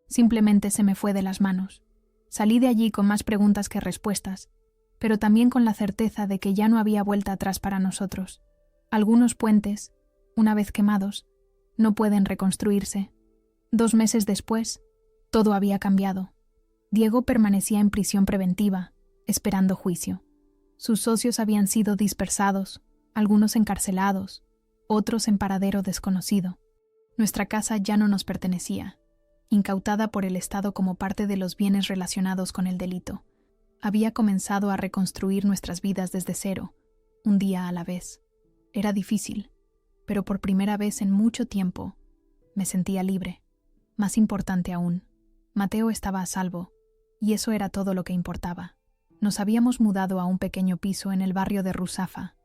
simplemente se me fue de las manos. Salí de allí con más preguntas que respuestas, pero también con la certeza de que ya no había vuelta atrás para nosotros. Algunos puentes, una vez quemados, no pueden reconstruirse. 2 meses después, todo había cambiado. Diego permanecía en prisión preventiva, esperando juicio. Sus socios habían sido dispersados, algunos encarcelados, otros en paradero desconocido. Nuestra casa ya no nos pertenecía, incautada por el Estado como parte de los bienes relacionados con el delito. Había comenzado a reconstruir nuestras vidas desde cero, un día a la vez. Era difícil, pero por primera vez en mucho tiempo me sentía libre. Más importante aún, Mateo estaba a salvo, y eso era todo lo que importaba. Nos habíamos mudado a un pequeño piso en el barrio de Ruzafa,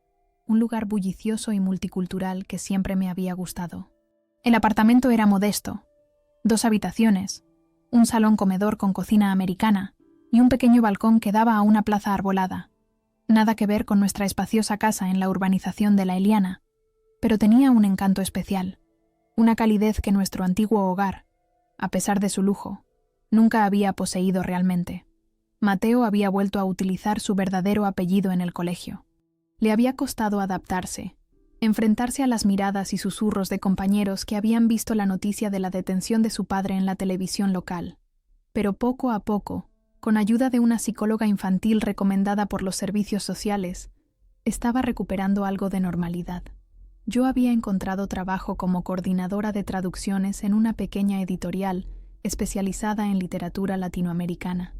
un lugar bullicioso y multicultural que siempre me había gustado. El apartamento era modesto: 2 habitaciones, un salón comedor con cocina americana y un pequeño balcón que daba a una plaza arbolada. Nada que ver con nuestra espaciosa casa en la urbanización de La Eliana, pero tenía un encanto especial, una calidez que nuestro antiguo hogar, a pesar de su lujo, nunca había poseído realmente. Mateo había vuelto a utilizar su verdadero apellido en el colegio. Le había costado adaptarse, enfrentarse a las miradas y susurros de compañeros que habían visto la noticia de la detención de su padre en la televisión local. Pero poco a poco, con ayuda de una psicóloga infantil recomendada por los servicios sociales, estaba recuperando algo de normalidad. Yo había encontrado trabajo como coordinadora de traducciones en una pequeña editorial especializada en literatura latinoamericana.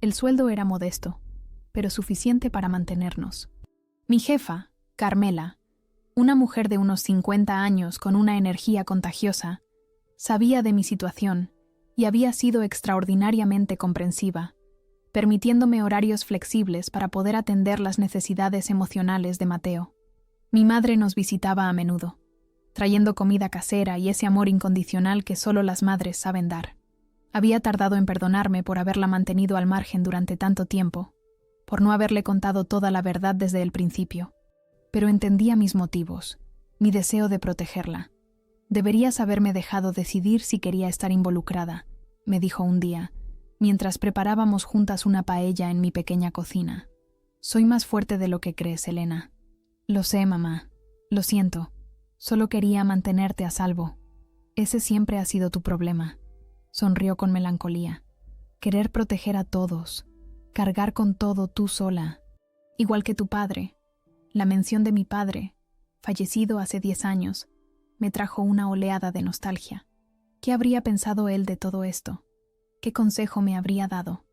El sueldo era modesto, pero suficiente para mantenernos. Mi jefa, Carmela, una mujer de unos 50 años con una energía contagiosa, sabía de mi situación y había sido extraordinariamente comprensiva, permitiéndome horarios flexibles para poder atender las necesidades emocionales de Mateo. Mi madre nos visitaba a menudo, trayendo comida casera y ese amor incondicional que solo las madres saben dar. Había tardado en perdonarme por haberla mantenido al margen durante tanto tiempo, por no haberle contado toda la verdad desde el principio. Pero entendía mis motivos, mi deseo de protegerla. Deberías haberme dejado decidir si quería estar involucrada, me dijo un día, mientras preparábamos juntas una paella en mi pequeña cocina. Soy más fuerte de lo que crees, Elena. Lo sé, mamá. Lo siento. Solo quería mantenerte a salvo. Ese siempre ha sido tu problema. Sonrió con melancolía. Querer proteger a todos, cargar con todo tú sola, igual que tu padre. La mención de mi padre, fallecido hace 10 años, me trajo una oleada de nostalgia. ¿Qué habría pensado él de todo esto? ¿Qué consejo me habría dado?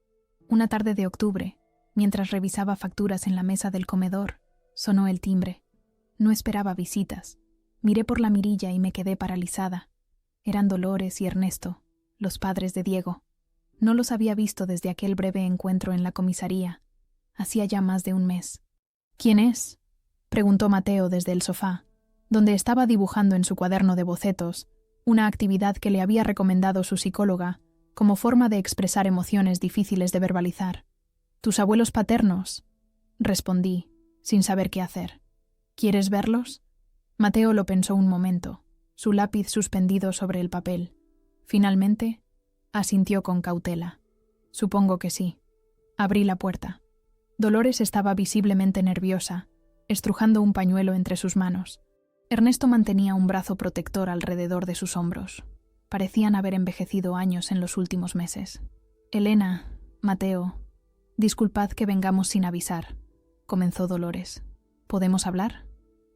Una tarde de octubre, mientras revisaba facturas en la mesa del comedor, sonó el timbre. No esperaba visitas. Miré por la mirilla y me quedé paralizada. Eran Dolores y Ernesto, los padres de Diego. No los había visto desde aquel breve encuentro en la comisaría. Hacía ya más de un mes. ¿Quién es?, preguntó Mateo desde el sofá, donde estaba dibujando en su cuaderno de bocetos, una actividad que le había recomendado su psicóloga como forma de expresar emociones difíciles de verbalizar. «¿Tus abuelos paternos?», respondí, sin saber qué hacer. «¿Quieres verlos?». Mateo lo pensó un momento, su lápiz suspendido sobre el papel. Finalmente, asintió con cautela. «Supongo que sí». Abrí la puerta. Dolores estaba visiblemente nerviosa, estrujando un pañuelo entre sus manos. Ernesto mantenía un brazo protector alrededor de sus hombros. Parecían haber envejecido años en los últimos meses. «Elena, Mateo, disculpad que vengamos sin avisar», comenzó Dolores. «¿Podemos hablar?».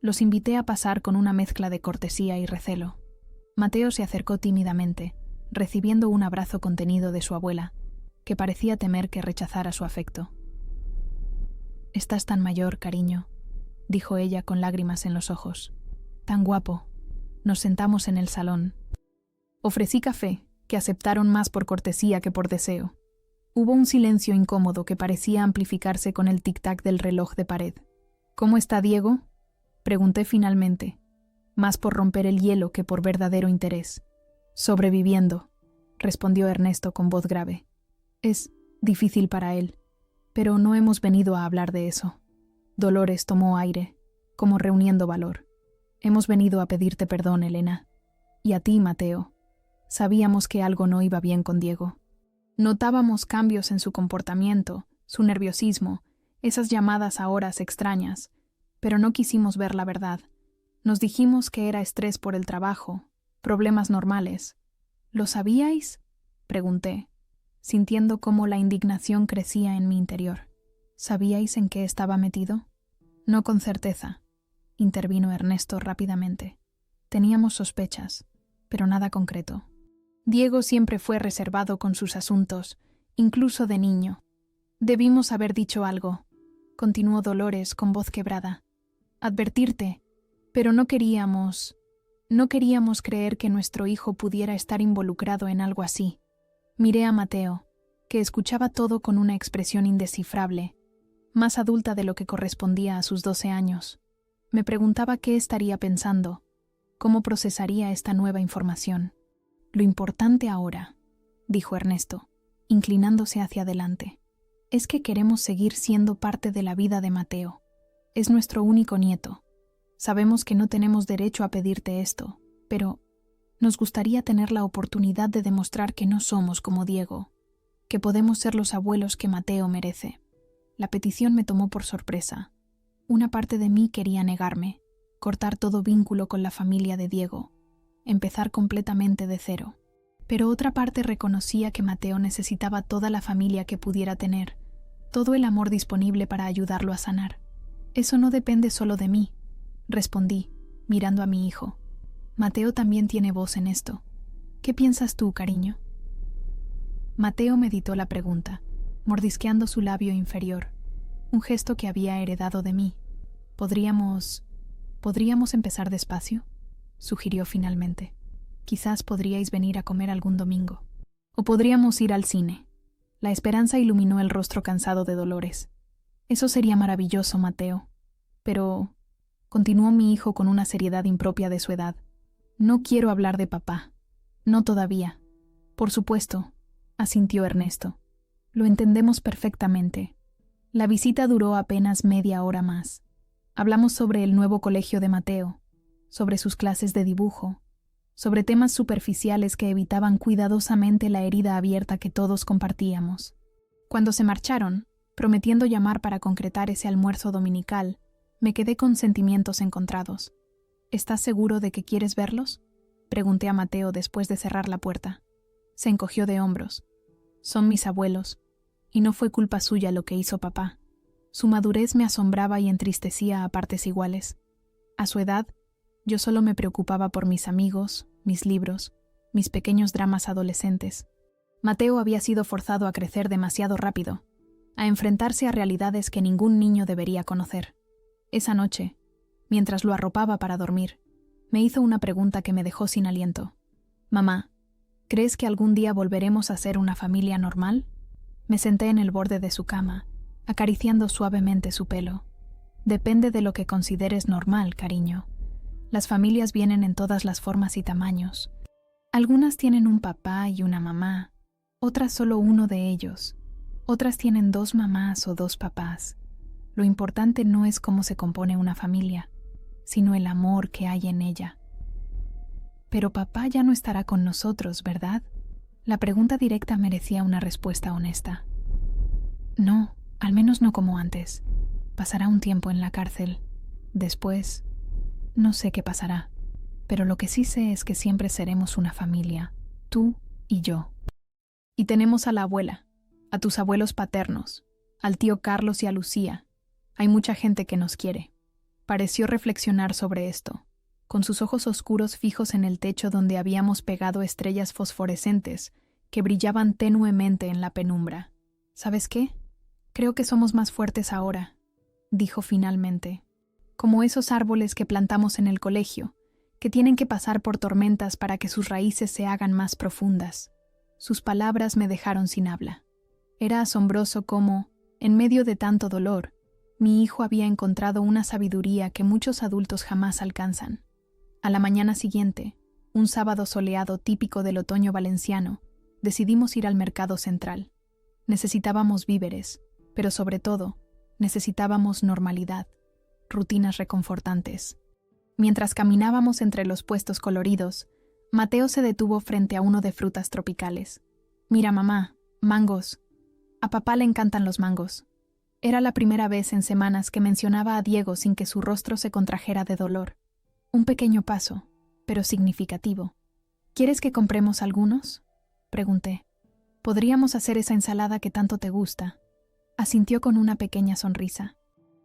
Los invité a pasar con una mezcla de cortesía y recelo. Mateo se acercó tímidamente, recibiendo un abrazo contenido de su abuela, que parecía temer que rechazara su afecto. «Estás tan mayor, cariño», dijo ella con lágrimas en los ojos. «Tan guapo». Nos sentamos en el salón. Ofrecí café, que aceptaron más por cortesía que por deseo. Hubo un silencio incómodo que parecía amplificarse con el tic-tac del reloj de pared. «¿Cómo está Diego?», pregunté finalmente, más por romper el hielo que por verdadero interés. «Sobreviviendo», respondió Ernesto con voz grave. «Es difícil para él, pero no hemos venido a hablar de eso». Dolores tomó aire, como reuniendo valor. «Hemos venido a pedirte perdón, Elena. Y a ti, Mateo. Sabíamos que algo no iba bien con Diego. Notábamos cambios en su comportamiento, su nerviosismo, esas llamadas a horas extrañas, pero no quisimos ver la verdad. Nos dijimos que era estrés por el trabajo, problemas normales». «¿Lo sabíais?», pregunté, sintiendo cómo la indignación crecía en mi interior. «¿Sabíais en qué estaba metido?». «No con certeza», intervino Ernesto rápidamente. «Teníamos sospechas, pero nada concreto. Diego siempre fue reservado con sus asuntos, incluso de niño. Debimos haber dicho algo», continuó Dolores con voz quebrada. «Advertirte, pero no queríamos creer que nuestro hijo pudiera estar involucrado en algo así». Miré a Mateo, que escuchaba todo con una expresión indescifrable, más adulta de lo que correspondía a sus 12 años. Me preguntaba qué estaría pensando, ¿Cómo procesaría esta nueva información? Lo importante ahora, dijo Ernesto, inclinándose hacia adelante, es que queremos seguir siendo parte de la vida de Mateo. Es nuestro único nieto. Sabemos que no tenemos derecho a pedirte esto, pero nos gustaría tener la oportunidad de demostrar que no somos como Diego, que podemos ser los abuelos que Mateo merece. La petición me tomó por sorpresa. Una parte de mí quería negarme, cortar todo vínculo con la familia de Diego, empezar completamente de cero. Pero otra parte reconocía que Mateo necesitaba toda la familia que pudiera tener, todo el amor disponible para ayudarlo a sanar. Eso no depende solo de mí, respondí, mirando a mi hijo. Mateo también tiene voz en esto. ¿Qué piensas tú, cariño? Mateo meditó la pregunta, mordisqueando su labio inferior, un gesto que había heredado de mí. ¿Podríamos empezar despacio?, sugirió finalmente. Quizás podríais venir a comer algún domingo. O podríamos ir al cine. La esperanza iluminó el rostro cansado de Dolores. Eso sería maravilloso, Mateo. Pero, continuó mi hijo con una seriedad impropia de su edad, no quiero hablar de papá. No todavía. Por supuesto, asintió Ernesto. Lo entendemos perfectamente. La visita duró apenas media hora más. Hablamos sobre el nuevo colegio de Mateo, sobre sus clases de dibujo, sobre temas superficiales que evitaban cuidadosamente la herida abierta que todos compartíamos. Cuando se marcharon, prometiendo llamar para concretar ese almuerzo dominical, me quedé con sentimientos encontrados. ¿Estás seguro de que quieres verlos?, pregunté a Mateo después de cerrar la puerta. Se encogió de hombros. Son mis abuelos, y no fue culpa suya lo que hizo papá. Su madurez me asombraba y entristecía a partes iguales. A su edad, yo solo me preocupaba por mis amigos, mis libros, mis pequeños dramas adolescentes. Mateo había sido forzado a crecer demasiado rápido, a enfrentarse a realidades que ningún niño debería conocer. Esa noche, mientras lo arropaba para dormir, me hizo una pregunta que me dejó sin aliento. «Mamá, ¿crees que algún día volveremos a ser una familia normal?» Me senté en el borde de su cama, acariciando suavemente su pelo. «Depende de lo que consideres normal, cariño. Las familias vienen en todas las formas y tamaños. Algunas tienen un papá y una mamá, otras solo uno de ellos. Otras tienen 2 mamás o 2 papás. Lo importante no es cómo se compone una familia, sino el amor que hay en ella». «Pero papá ya no estará con nosotros, ¿verdad?». La pregunta directa merecía una respuesta honesta. «No, al menos no como antes. Pasará un tiempo en la cárcel. Después, no sé qué pasará, pero lo que sí sé es que siempre seremos una familia, tú y yo. Y tenemos a la abuela, a tus abuelos paternos, al tío Carlos y a Lucía. Hay mucha gente que nos quiere». Pareció reflexionar sobre esto, con sus ojos oscuros fijos en el techo donde habíamos pegado estrellas fosforescentes que brillaban tenuemente en la penumbra. «¿Sabes qué? Creo que somos más fuertes ahora», dijo finalmente. «Como esos árboles que plantamos en el colegio, que tienen que pasar por tormentas para que sus raíces se hagan más profundas». Sus palabras me dejaron sin habla. Era asombroso cómo, en medio de tanto dolor, mi hijo había encontrado una sabiduría que muchos adultos jamás alcanzan. A la mañana siguiente, un sábado soleado típico del otoño valenciano, decidimos ir al mercado central. Necesitábamos víveres, pero sobre todo, necesitábamos normalidad, rutinas reconfortantes. Mientras caminábamos entre los puestos coloridos, Mateo se detuvo frente a uno de frutas tropicales. «Mira, mamá, mangos. A papá le encantan los mangos». Era la primera vez en semanas que mencionaba a Diego sin que su rostro se contrajera de dolor. Un pequeño paso, pero significativo. «¿Quieres que compremos algunos?», pregunté. «Podríamos hacer esa ensalada que tanto te gusta». Asintió con una pequeña sonrisa.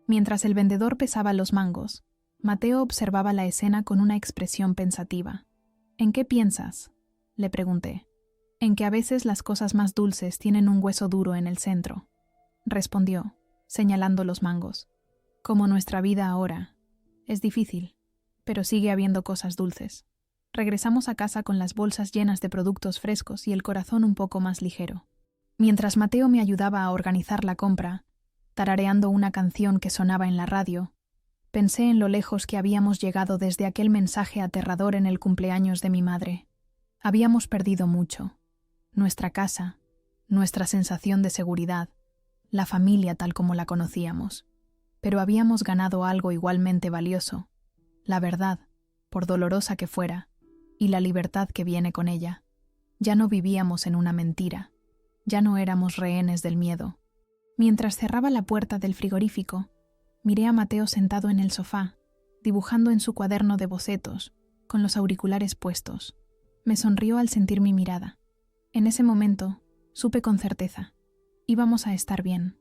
Mientras el vendedor pesaba los mangos, Mateo observaba la escena con una expresión pensativa. «¿En qué piensas?», le pregunté. «En que a veces las cosas más dulces tienen un hueso duro en el centro», respondió, señalando los mangos. «Como nuestra vida ahora. Es difícil, pero sigue habiendo cosas dulces». Regresamos a casa con las bolsas llenas de productos frescos y el corazón un poco más ligero. Mientras Mateo me ayudaba a organizar la compra, tarareando una canción que sonaba en la radio, Pensé en lo lejos que habíamos llegado desde aquel mensaje aterrador en el cumpleaños de mi madre. Habíamos perdido mucho. Nuestra casa, nuestra sensación de seguridad, la familia tal como la conocíamos. Pero habíamos ganado algo igualmente valioso, la verdad, por dolorosa que fuera, y la libertad que viene con ella. Ya no vivíamos en una mentira, ya no éramos rehenes del miedo. Mientras cerraba la puerta del frigorífico, miré a Mateo sentado en el sofá, dibujando en su cuaderno de bocetos, con los auriculares puestos. Me sonrió al sentir mi mirada. En ese momento, supe con certeza, íbamos a estar bien.